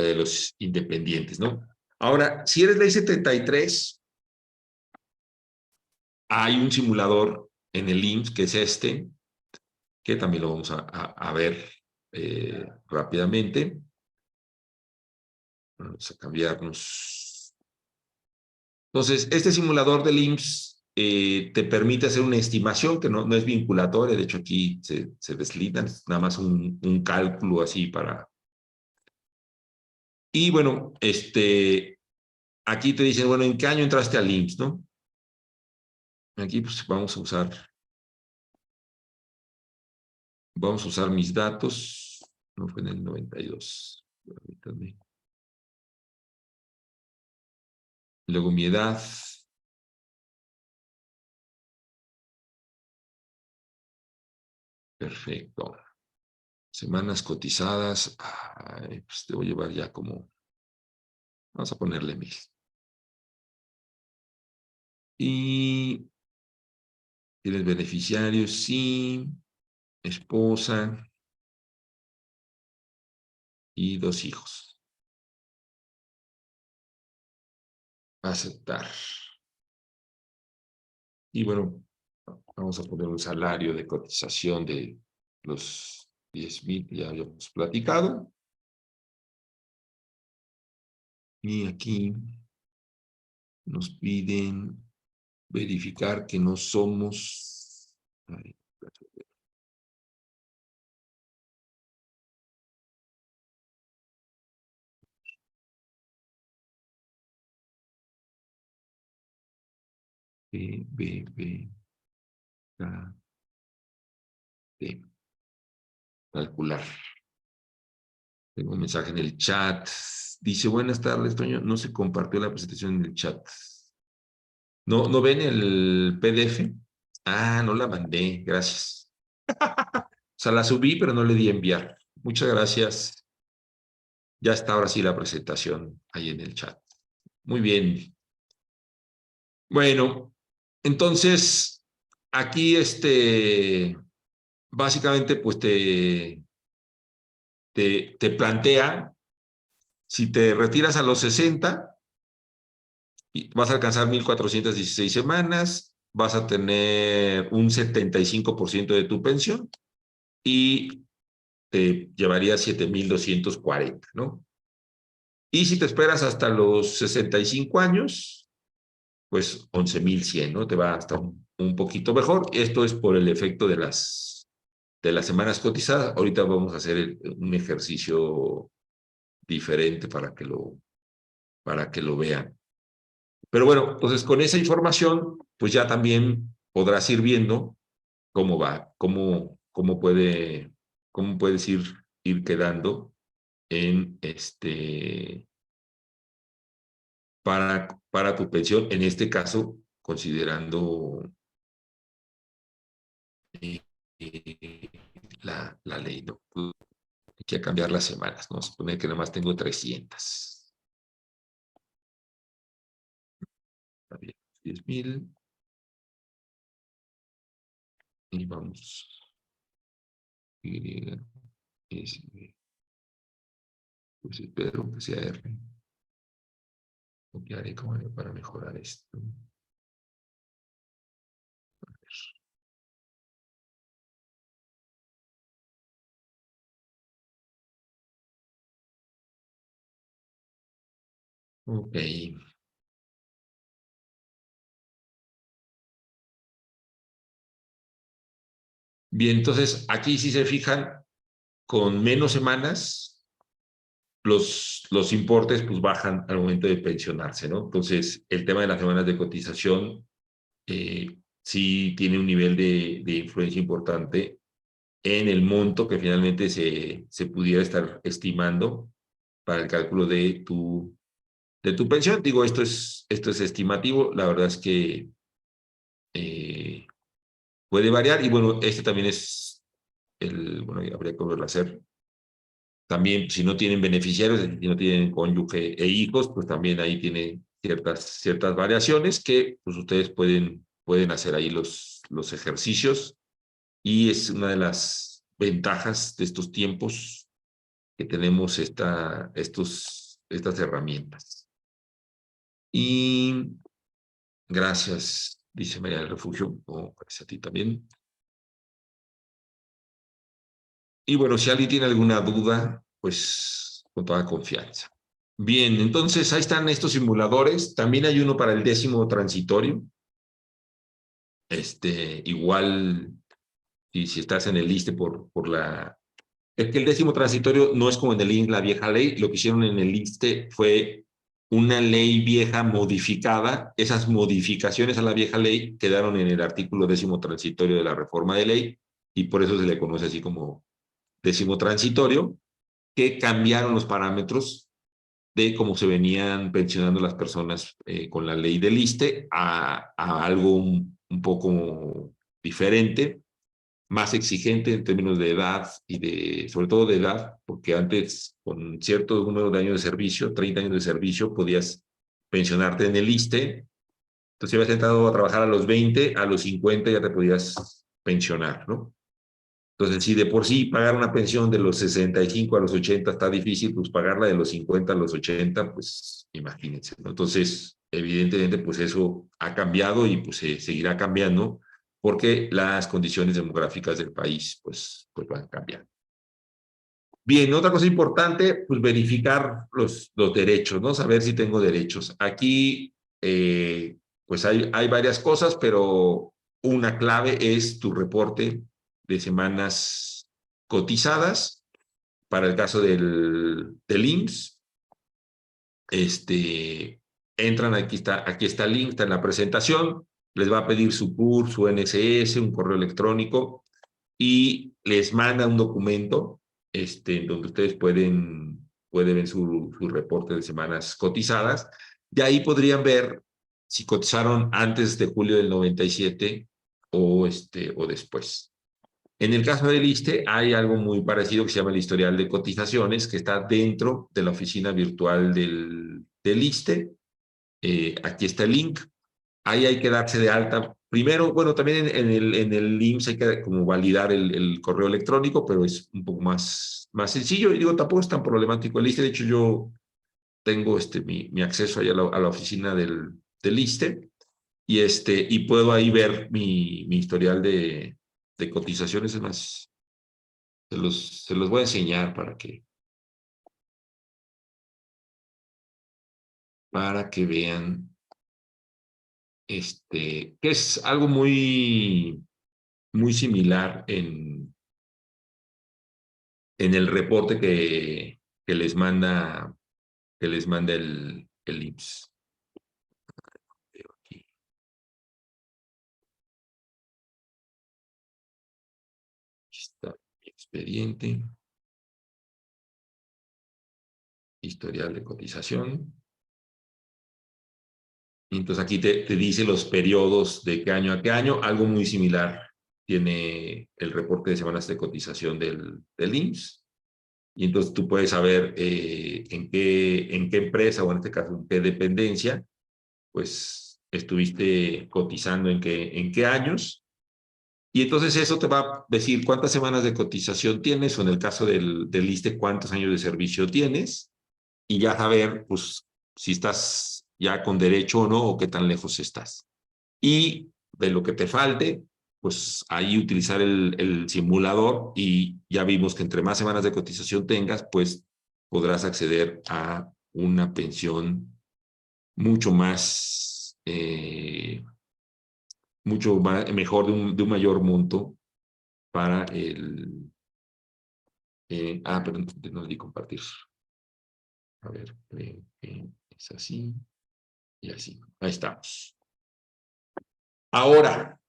de los independientes, ¿no? Ahora, si eres ley 73, hay un simulador en el IMSS que es que también lo vamos a ver rápidamente. Vamos a cambiarnos. Entonces, este simulador del IMSS te permite hacer una estimación que no es vinculatoria. De hecho, aquí se deslitan, nada más un cálculo así para. Y bueno, aquí te dicen, bueno, ¿en qué año entraste al IMSS, no? Aquí pues vamos a usar mis datos. No fue en el 92. Permítanme. Luego mi edad. Perfecto. Semanas cotizadas. Pues te voy a llevar ya como. Vamos a ponerle 1,000. Y tienes beneficiarios, sí. Esposa y 2 hijos. Aceptar. Y bueno, vamos a poner un salario de cotización de los 10,000 que ya habíamos platicado. Y aquí nos piden verificar que no somos... Ay, B, K, D. Calcular. Tengo un mensaje en el chat. Dice, buenas tardes, Toño. No se compartió la presentación en el chat. ¿No ven el PDF? Ah, no la mandé. Gracias. O sea, la subí, pero no le di a enviar. Muchas gracias. Ya está ahora sí la presentación ahí en el chat. Muy bien. Bueno, entonces, aquí básicamente, pues te plantea, si te retiras a los 60, vas a alcanzar 1,416 semanas, vas a tener un 75% de tu pensión y te llevaría 7,240, ¿no? Y si te esperas hasta los 65 años, pues 11,100, ¿no? Te va hasta un poquito mejor. Esto es por el efecto de las semanas cotizadas. Ahorita vamos a hacer un ejercicio diferente para que lo vean. Pero bueno, entonces con esa información, pues ya también podrás ir viendo cómo va, cómo puedes ir quedando en para tu pensión, en este caso, considerando eh, eh, la ley, ¿no? Hay que cambiar las semanas, ¿no? Supone que nada más tengo 300. Está bien, 10,000 y vamos. Y, pues espero que sea R. Copiaré como para mejorar esto. Ok. Bien, entonces aquí si se fijan, con menos semanas, los importes pues bajan al momento de pensionarse, ¿no? Entonces, el tema de las semanas de cotización sí tiene un nivel de influencia importante en el monto que finalmente se pudiera estar estimando para el cálculo de tu pensión. Digo, esto es estimativo, la verdad es que eh, puede variar y bueno, este también es bueno, habría que volverlo a hacer. También, si no tienen beneficiarios, si no tienen cónyuge e hijos, pues también ahí tiene ciertas variaciones que pues ustedes pueden hacer ahí los ejercicios y es una de las ventajas de estos tiempos que tenemos estas herramientas. Y gracias, dice María del Refugio, gracias a ti también. Y bueno, si alguien tiene alguna duda, pues con toda confianza. Bien, entonces ahí están estos simuladores. También hay uno para el 10º transitorio. Igual, y si estás en el liste por la... Es que el 10º transitorio no es como en el INS, la vieja ley. Lo que hicieron en el liste fue una ley vieja modificada. Esas modificaciones a la vieja ley quedaron en el artículo 10º transitorio de la reforma de ley y por eso se le conoce así como 10º transitorio, que cambiaron los parámetros de cómo se venían pensionando las personas con la ley del ISSSTE a algo un poco diferente, más exigente en términos de edad y sobre todo de edad, porque antes con cierto número de años de servicio, 30 años de servicio, podías pensionarte en el ISSSTE. Entonces, si habías entrado a trabajar a los 20, a los 50 ya te podías pensionar, ¿no? Entonces, si de por sí pagar una pensión de los 65 a los 80 está difícil, pues pagarla de los 50 a los 80, pues imagínense, ¿no? Entonces, evidentemente, pues eso ha cambiado y pues se seguirá cambiando porque las condiciones demográficas del país, pues van cambiando. Bien, otra cosa importante, pues verificar los derechos, ¿no? Saber si tengo derechos. Aquí, pues hay varias cosas, pero una clave es tu reporte de semanas cotizadas. Para el caso del IMSS, entran, aquí está el link, está en la presentación, les va a pedir su CUR, su NSS, un correo electrónico, y les manda un documento en donde ustedes pueden ver su reporte de semanas cotizadas. De ahí podrían ver si cotizaron antes de julio del 97 o después. En el caso del ISSSTE hay algo muy parecido que se llama el historial de cotizaciones, que está dentro de la oficina virtual del ISSSTE. Aquí está el link. Ahí hay que darse de alta. Primero, bueno, también en el IMSS hay que como validar el correo electrónico, pero es un poco más sencillo. Y digo, tampoco es tan problemático el ISSSTE. De hecho, yo tengo mi acceso ahí a la oficina del ISSSTE y puedo ahí ver mi historial de cotizaciones. Es más, se los voy a enseñar para que vean que es algo muy similar en el reporte que les manda, el IMSS. Veo aquí está mi expediente, historial de cotización. Y entonces aquí te dice los periodos de qué año a qué año, algo muy similar tiene el reporte de semanas de cotización del IMSS. Y entonces tú puedes saber en qué empresa o en este caso en qué dependencia pues estuviste cotizando en qué años. Y entonces eso te va a decir cuántas semanas de cotización tienes o en el caso del ISSSTE cuántos años de servicio tienes y ya saber pues si estás ya con derecho o no o qué tan lejos estás. Y de lo que te falte, pues ahí utilizar el simulador y ya vimos que entre más semanas de cotización tengas, pues podrás acceder a una pensión mucho mejor de un mayor monto para perdón, no di compartir. A ver, es así y así. Ahí estamos. Ahora,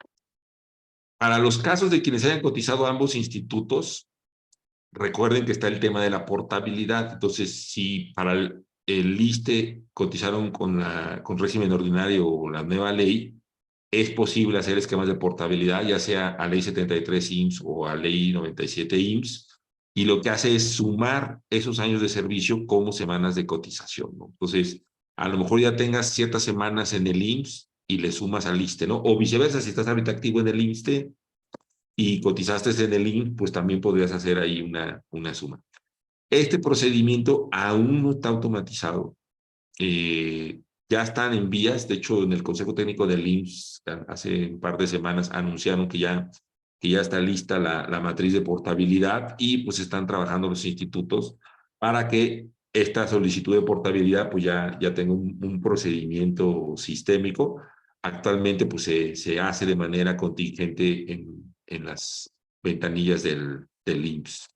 para los casos de quienes hayan cotizado a ambos institutos, recuerden que está el tema de la portabilidad. Entonces, si para el ISSSTE cotizaron con régimen ordinario o la nueva ley, es posible hacer esquemas de portabilidad, ya sea a ley 73 IMSS o a ley 97 IMSS, y lo que hace es sumar esos años de servicio como semanas de cotización, ¿no? Entonces, a lo mejor ya tengas ciertas semanas en el IMSS y le sumas al ISSSTE, ¿no? O viceversa, si estás ahorita activo en el ISSSTE y cotizaste en el IMSS, pues también podrías hacer ahí una suma. Este procedimiento aún no está automatizado. Ya están en vías. De hecho, en el Consejo Técnico del IMSS hace un par de semanas anunciaron que ya está lista la matriz de portabilidad y pues están trabajando los institutos para que esta solicitud de portabilidad pues ya tenga un procedimiento sistémico. Actualmente pues se hace de manera contingente en las ventanillas del IMSS.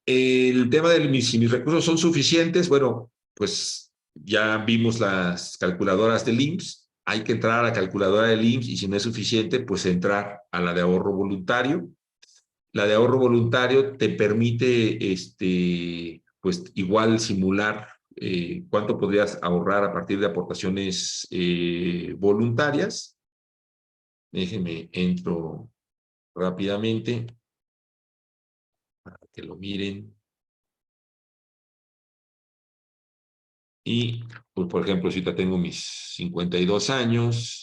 El tema de si mis recursos son suficientes, bueno, pues ya vimos las calculadoras del IMSS. Hay que entrar a la calculadora del IMSS y si no es suficiente, pues entrar a la de ahorro voluntario. La de ahorro voluntario te permite, pues igual simular cuánto podrías ahorrar a partir de aportaciones voluntarias. Déjenme, entro rápidamente para que lo miren. Y, pues, por ejemplo, si ya tengo mis 52 años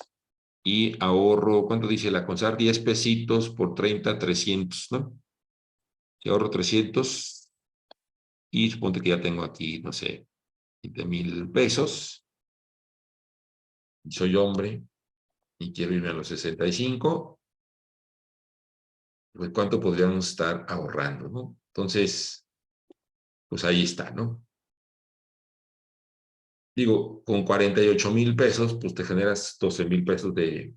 y ahorro, ¿cuánto dice la CONSAR? 10 pesitos por 30, 300, ¿no? Si ahorro 300 y suponte que ya tengo aquí, no sé, 20,000 pesos, y soy hombre y quiero irme a los 65, pues cuánto podríamos estar ahorrando, ¿no? Entonces, pues ahí está, ¿no? Digo, con 48,000 pesos, pues te generas 12,000 pesos de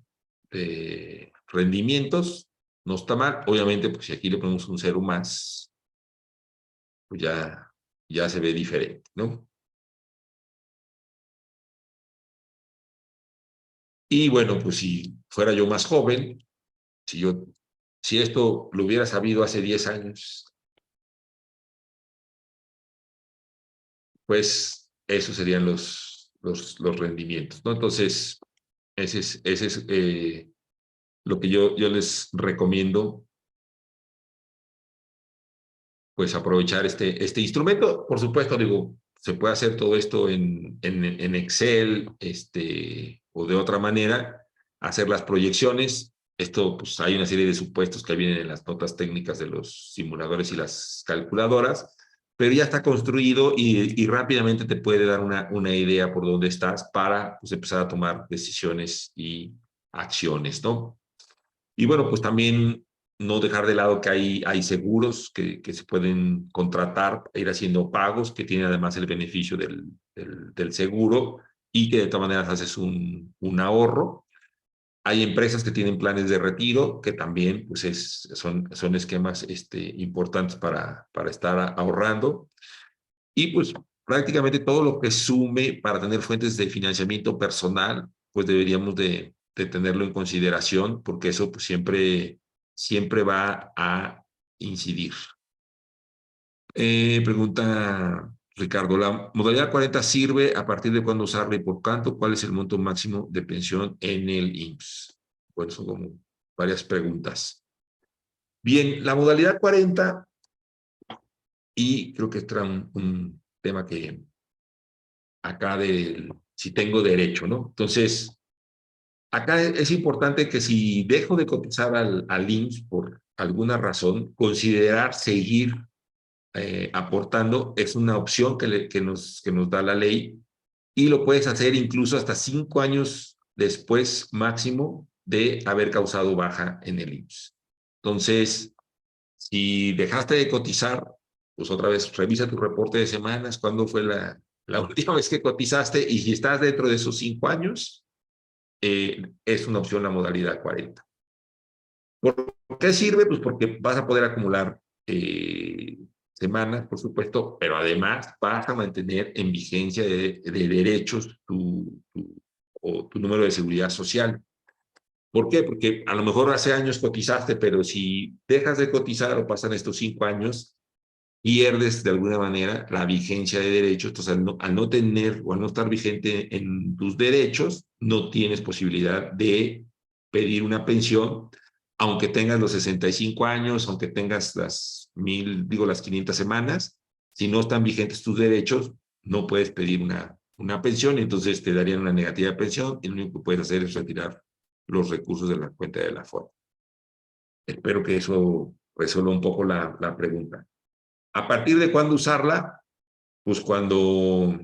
rendimientos. No está mal. Obviamente, pues si aquí le ponemos un cero más, pues ya se ve diferente, ¿no? Y bueno, pues si fuera yo más joven, si esto lo hubiera sabido hace 10 años, pues esos serían los rendimientos, ¿no? Entonces, ese es lo que yo les recomiendo, pues aprovechar este instrumento. Por supuesto, digo, se puede hacer todo esto en Excel, o de otra manera, hacer las proyecciones. Esto, pues hay una serie de supuestos que vienen en las notas técnicas de los simuladores y las calculadoras, pero ya está construido y rápidamente te puede dar una idea por dónde estás para, pues, empezar a tomar decisiones y acciones, ¿no? Y bueno, pues también no dejar de lado que hay seguros que se pueden contratar, ir haciendo pagos, que tienen además el beneficio del seguro y que de todas maneras haces un ahorro. Hay empresas que tienen planes de retiro, que también pues son esquemas importantes para estar ahorrando. Y pues prácticamente todo lo que sume para tener fuentes de financiamiento personal, pues deberíamos de tenerlo en consideración, porque eso pues siempre va a incidir. Pregunta Ricardo, ¿la modalidad 40 sirve? ¿A partir de cuándo usarla y por cuánto? ¿Cuál es el monto máximo de pensión en el IMSS? Bueno, son como varias preguntas. Bien, la modalidad 40, y creo que este era un tema que acá de si tengo derecho, ¿no? Entonces, acá es importante que si dejo de cotizar al IMSS por alguna razón, considerar seguir aportando es una opción que nos da la ley, y lo puedes hacer incluso hasta 5 años después máximo de haber causado baja en el IMSS. Entonces, si dejaste de cotizar, pues otra vez revisa tu reporte de semanas, cuándo fue la última vez que cotizaste, y si estás dentro de esos 5 años, es una opción la modalidad 40. ¿Por qué sirve? Pues porque vas a poder acumular semanas, por supuesto, pero además vas a mantener en vigencia de derechos tu número de seguridad social. ¿Por qué? Porque a lo mejor hace años cotizaste, pero si dejas de cotizar o pasan estos 5 años, pierdes de alguna manera la vigencia de derechos. Entonces, al no tener o al no estar vigente en tus derechos, no tienes posibilidad de pedir una pensión, aunque tengas los 65 años, aunque tengas las 500 semanas. Si no están vigentes tus derechos, no puedes pedir una pensión, entonces te darían una negativa de pensión y lo único que puedes hacer es retirar los recursos de la cuenta de la FORE. Espero que eso resuelva un poco la pregunta. ¿A partir de cuándo usarla? Pues cuando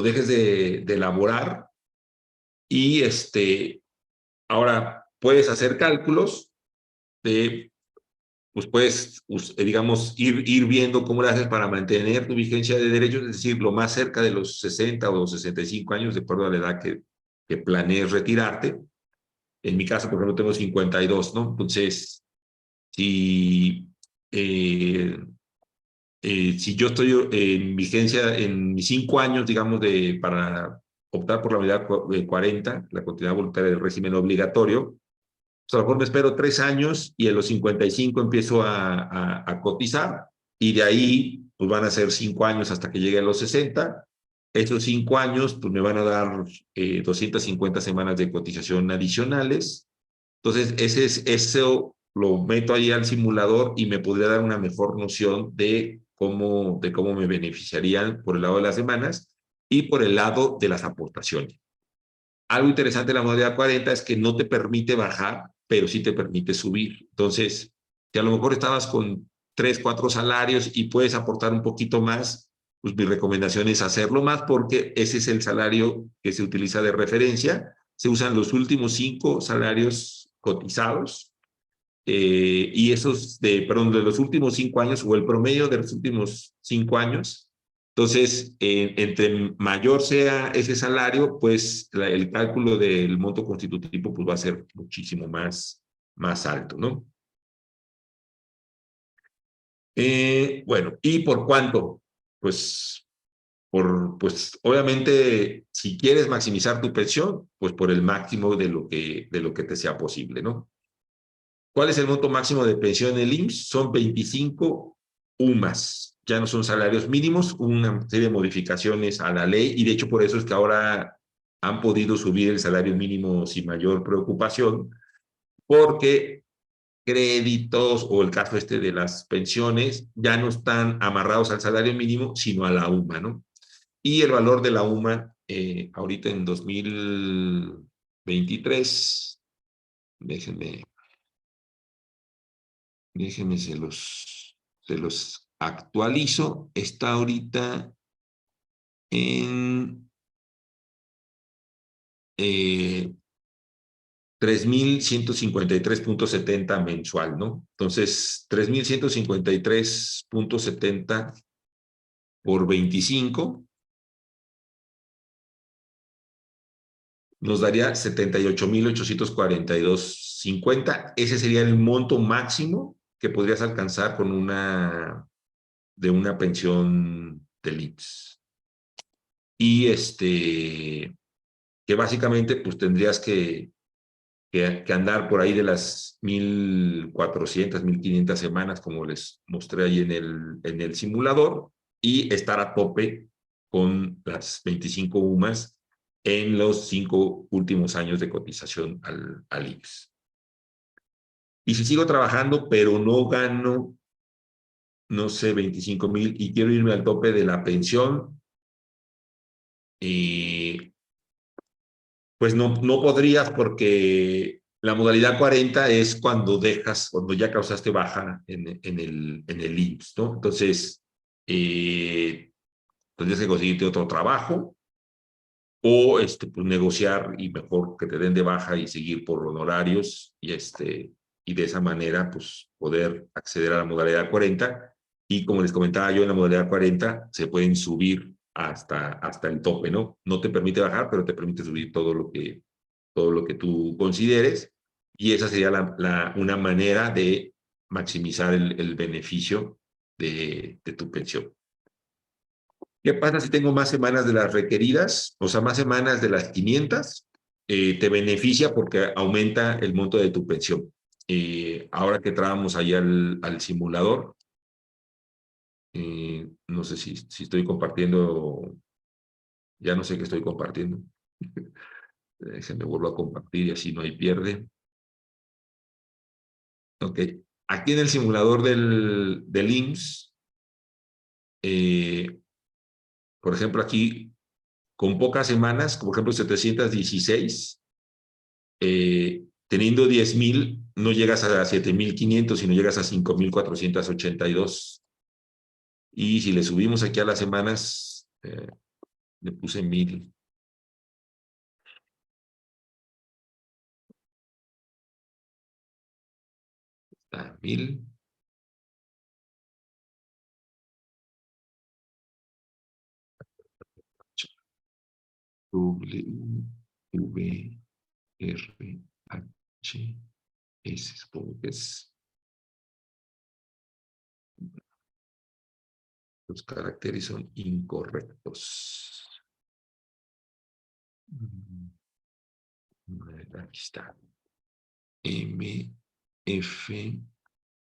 dejes de elaborar, y ahora puedes hacer cálculos de, pues puedes, digamos, ir viendo cómo lo haces para mantener tu vigencia de derechos, es decir, lo más cerca de los 60 o los 65 años, de acuerdo a la edad que planees retirarte. En mi caso, por ejemplo, tengo 52, ¿no? Entonces, si eh, si yo estoy en vigencia en mis 5 años, digamos, para optar por la medida de 40, la continuidad voluntaria del régimen obligatorio, pues a lo mejor me espero 3 años y en los 55 empiezo a cotizar, y de ahí pues van a ser 5 años hasta que llegue a los 60. Esos 5 años pues me van a dar 250 semanas de cotización adicionales. Entonces, eso lo meto ahí al simulador y me podría dar una mejor noción de cómo me beneficiarían por el lado de las semanas y por el lado de las aportaciones. Algo interesante de la modalidad 40 es que no te permite bajar, pero sí te permite subir. Entonces, si a lo mejor estabas con 3, 4 salarios y puedes aportar un poquito más, pues mi recomendación es hacerlo más, porque ese es el salario que se utiliza de referencia. Se usan los últimos 5 salarios cotizados, y esos perdón, de los últimos 5 años o el promedio de los últimos 5 años. Entonces, entre mayor sea ese salario, pues el cálculo del monto constitutivo pues va a ser muchísimo más alto, ¿no? Bueno, ¿y por cuánto? Pues, pues obviamente, si quieres maximizar tu pensión, pues por el máximo de lo que te sea posible, ¿no? ¿Cuál es el monto máximo de pensión en el IMSS? Son 25 UMAS. Ya no son salarios mínimos, una serie de modificaciones a la ley, y de hecho por eso es que ahora han podido subir el salario mínimo sin mayor preocupación, porque créditos o el caso este de las pensiones ya no están amarrados al salario mínimo, sino a la UMA, ¿no? Y el valor de la UMA ahorita en 2023, déjenme, déjenme se los actualizo, está ahorita en 3,153,70 mensual, ¿no? Entonces, 3,153,70 por 25 nos daría 78,842,50. Ese sería el monto máximo que podrías alcanzar de una pensión del IMSS. Y que básicamente pues tendrías que andar por ahí de las 1,400, 1,500 semanas, como les mostré ahí en el simulador, y estar a tope con las 25 UMAS en los 5 últimos años de cotización al IMSS. Y si sigo trabajando, pero no gano, no sé, 25,000 y quiero irme al tope de la pensión, pues no podrías, porque la modalidad 40 es cuando ya causaste baja en el IMSS, ¿no? Entonces, tendrías que conseguirte otro trabajo o pues negociar y mejor que te den de baja y seguir por honorarios y de esa manera pues poder acceder a la modalidad 40. Y como les comentaba yo, en la modalidad 40 se pueden subir hasta el tope, ¿no? No te permite bajar, pero te permite subir todo lo que tú consideres, y esa sería una manera de maximizar el beneficio de tu pensión. ¿Qué pasa si tengo más semanas de las requeridas? O sea, más semanas de las 500, te beneficia porque aumenta el monto de tu pensión. Ahora que trabajamos ahí al simulador, no sé si estoy compartiendo, ya no sé qué estoy compartiendo. Déjenme vuelvo a compartir y así no hay pierde. Ok. Aquí en el simulador del IMSS, por ejemplo, aquí con pocas semanas, por ejemplo, 716, teniendo 10,000, no llegas a 7,500, sino llegas a 5,482. Y si le subimos aquí a las semanas, le puse 1,000. Está 1,000. W, V, R, H, S, supongo que los caracteres son incorrectos. Aquí está. M, F,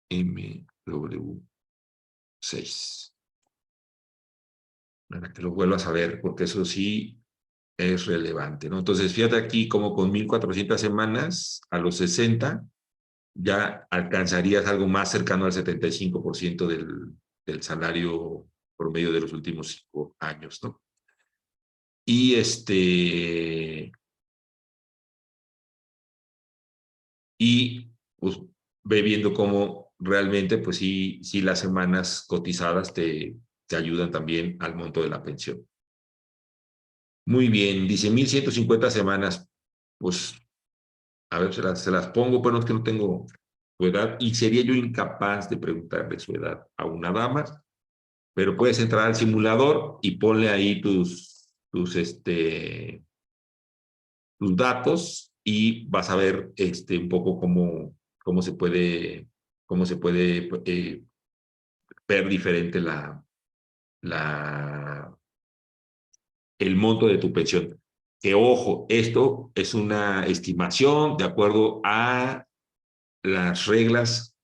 M, W, 6. Para que lo vuelvas a ver, porque eso sí es relevante, ¿no? Entonces, fíjate aquí como con 1,400 semanas a los 60 ya alcanzarías algo más cercano al 75% del salario promedio de los últimos 5 años, ¿no? Y pues ve viendo cómo realmente, pues sí las semanas cotizadas te ayudan también al monto de la pensión. Muy bien, dice 1,150 semanas. Pues, a ver, se las pongo, pero es que no tengo su edad, y sería yo incapaz de preguntarle su edad a una dama, pero puedes entrar al simulador y ponle ahí tus datos y vas a ver un poco cómo se puede ver diferente la, el monto de tu pensión. Que ojo, esto es una estimación de acuerdo a las reglas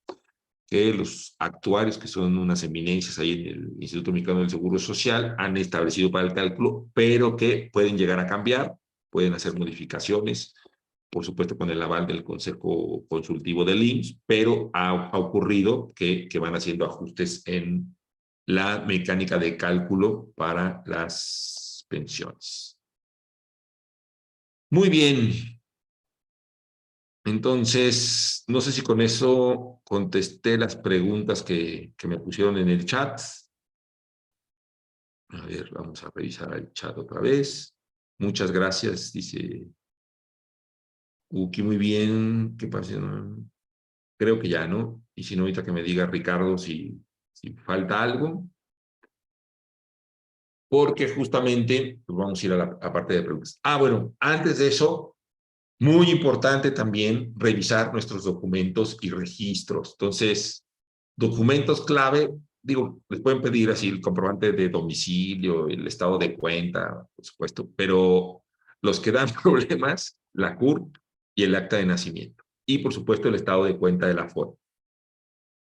que los actuarios, que son unas eminencias ahí en el Instituto Mexicano del Seguro Social, han establecido para el cálculo, pero que pueden llegar a cambiar, pueden hacer modificaciones, por supuesto con el aval del Consejo Consultivo del IMSS, pero ha ocurrido que van haciendo ajustes en la mecánica de cálculo para las pensiones. Muy bien. Entonces, no sé si con eso contesté las preguntas que me pusieron en el chat. A ver, vamos a revisar el chat otra vez. Muchas gracias, dice Uki, muy bien. ¿Qué pasa? Creo que ya, ¿no? Y si no, ahorita que me diga Ricardo si falta algo. Porque justamente, pues vamos a ir a la parte de preguntas. Bueno, antes de eso, muy importante también revisar nuestros documentos y registros. Entonces, documentos clave, digo, les pueden pedir así el comprobante de domicilio, el estado de cuenta, por supuesto, pero los que dan problemas, la CURP y el acta de nacimiento. Y por supuesto el estado de cuenta de la FORE.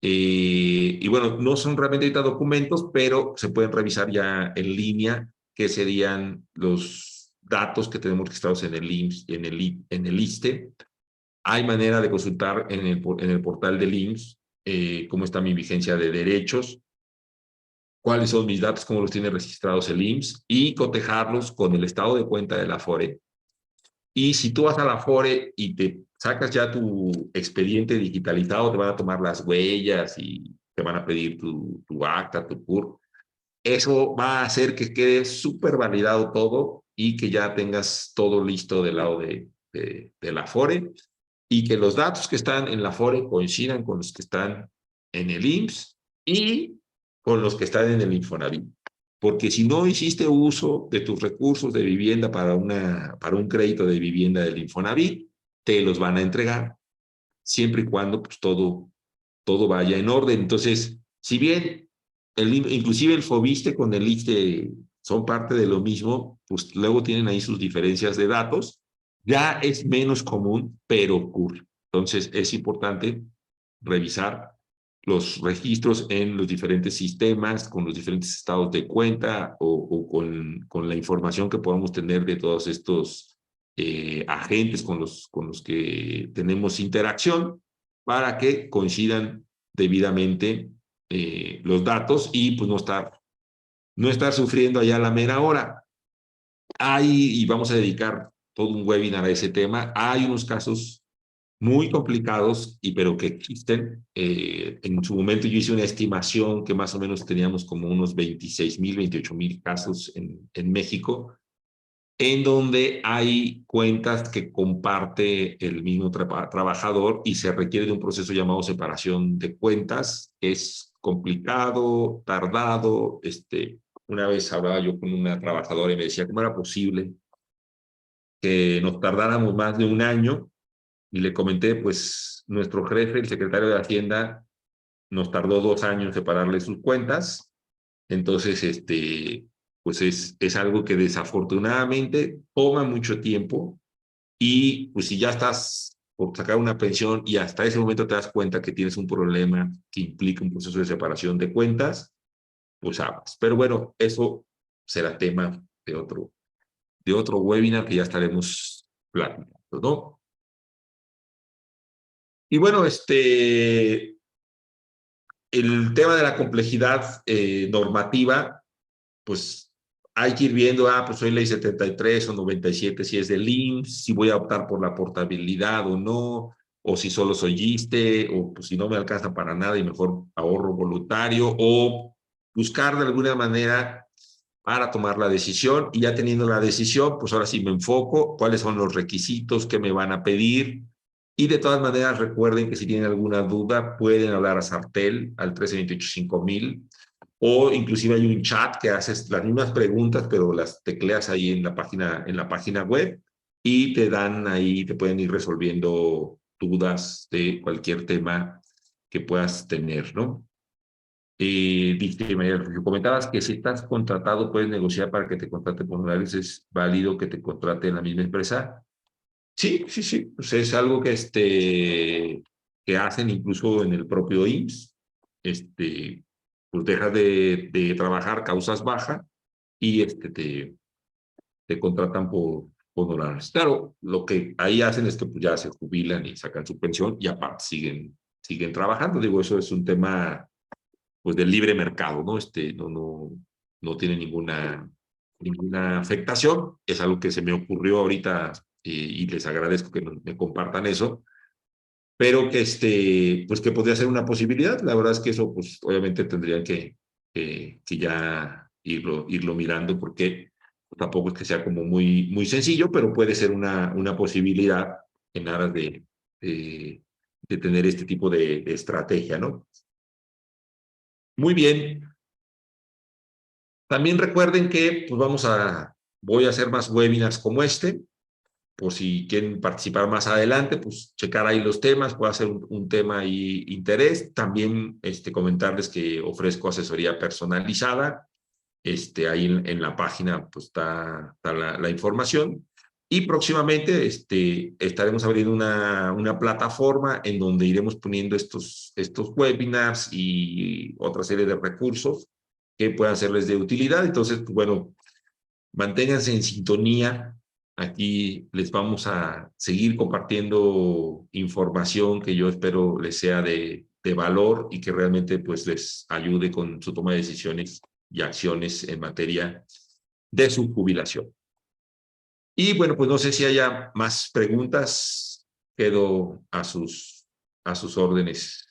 Y bueno, no son realmente ahorita documentos, pero se pueden revisar ya en línea, que serían los datos que tenemos registrados en el IMSS, en el ISSSTE. Hay manera de consultar en el portal del IMSS cómo está mi vigencia de derechos, cuáles son mis datos, cómo los tiene registrados el IMSS y cotejarlos con el estado de cuenta de la FORE. Y si tú vas a la FORE y te sacas ya tu expediente digitalizado, te van a tomar las huellas y te van a pedir tu acta, tu CURP. Eso va a hacer que quede súper validado todo y que ya tengas todo listo del lado de la FORE y que los datos que están en la FORE coincidan con los que están en el IMSS y con los que están en el Infonavit. Porque si no hiciste uso de tus recursos de vivienda para un crédito de vivienda del Infonavit, te los van a entregar, siempre y cuando pues, todo vaya en orden. Entonces, si bien inclusive el FOBISTE con el ISSSTE son parte de lo mismo, pues luego tienen ahí sus diferencias de datos, ya es menos común, pero ocurre. Entonces, es importante revisar los registros en los diferentes sistemas, con los diferentes estados de cuenta o con la información que podamos tener de todos estos agentes con los que tenemos interacción para que coincidan debidamente los datos y pues no estar sufriendo allá a la mera hora. Y vamos a dedicar todo un webinar a ese tema. Hay unos casos muy complicados, pero que existen. En su momento yo hice una estimación que más o menos teníamos como unos 26,000, 28,000 casos en México, en donde hay cuentas que comparte el mismo trabajador y se requiere de un proceso llamado separación de cuentas. Es complicado, tardado. Una vez hablaba yo con una trabajadora y me decía cómo era posible que nos tardáramos más de un año. Y le comenté, pues, nuestro jefe, el secretario de Hacienda, nos tardó 2 años en separarle sus cuentas. Entonces, pues es algo que desafortunadamente toma mucho tiempo. Y pues si ya estás por sacar una pensión y hasta ese momento te das cuenta que tienes un problema que implica un proceso de separación de cuentas, pues aguas. Pero bueno, eso será tema de otro webinar que ya estaremos platicando, ¿no? Y bueno, el tema de la complejidad normativa, pues hay que ir viendo, pues soy ley 73 o 97 si es del IMSS, si voy a optar por la portabilidad o no, o si solo soy ISSSTE, o pues si no me alcanza para nada y mejor ahorro voluntario, o buscar de alguna manera para tomar la decisión, y ya teniendo la decisión, pues ahora sí me enfoco, cuáles son los requisitos que me van a pedir, Y de todas maneras, recuerden que si tienen alguna duda, pueden hablar a Sartel al 1328-5000, o inclusive hay un chat que haces las mismas preguntas, pero las tecleas ahí en la página web, y te dan ahí, te pueden ir resolviendo dudas de cualquier tema que puedas tener, ¿no? Dice, María, comentabas que si estás contratado, puedes negociar para que te contraten por horarios. ¿Es válido que te contrate en la misma empresa? Sí, sí, sí. Pues es algo que hacen incluso en el propio IMSS. Pues dejas de trabajar, causas baja, y te contratan por horarios. Claro, lo que ahí hacen es que pues, ya se jubilan y sacan su pensión y aparte siguen trabajando. Digo, eso es un tema pues del libre mercado, ¿no? No tiene ninguna afectación. Es algo que se me ocurrió ahorita, y les agradezco que me compartan eso, pero pues que podría ser una posibilidad. La verdad es que eso, pues obviamente tendrían que ya irlo mirando, porque tampoco es que sea como muy sencillo, pero puede ser una posibilidad en aras de tener este tipo de estrategia, ¿no? Muy bien. También recuerden que pues voy a hacer más webinars como este, por si quieren participar más adelante, pues checar ahí los temas, puede ser un tema y interés. También comentarles que ofrezco asesoría personalizada. Ahí en la página pues está la información. Y próximamente estaremos abriendo una plataforma en donde iremos poniendo estos webinars y otra serie de recursos que puedan serles de utilidad. Entonces, pues, bueno, manténganse en sintonía. Aquí les vamos a seguir compartiendo información que yo espero les sea de valor y que realmente pues les ayude con su toma de decisiones y acciones en materia de su jubilación. Y bueno, pues no sé si haya más preguntas. Quedo a sus órdenes.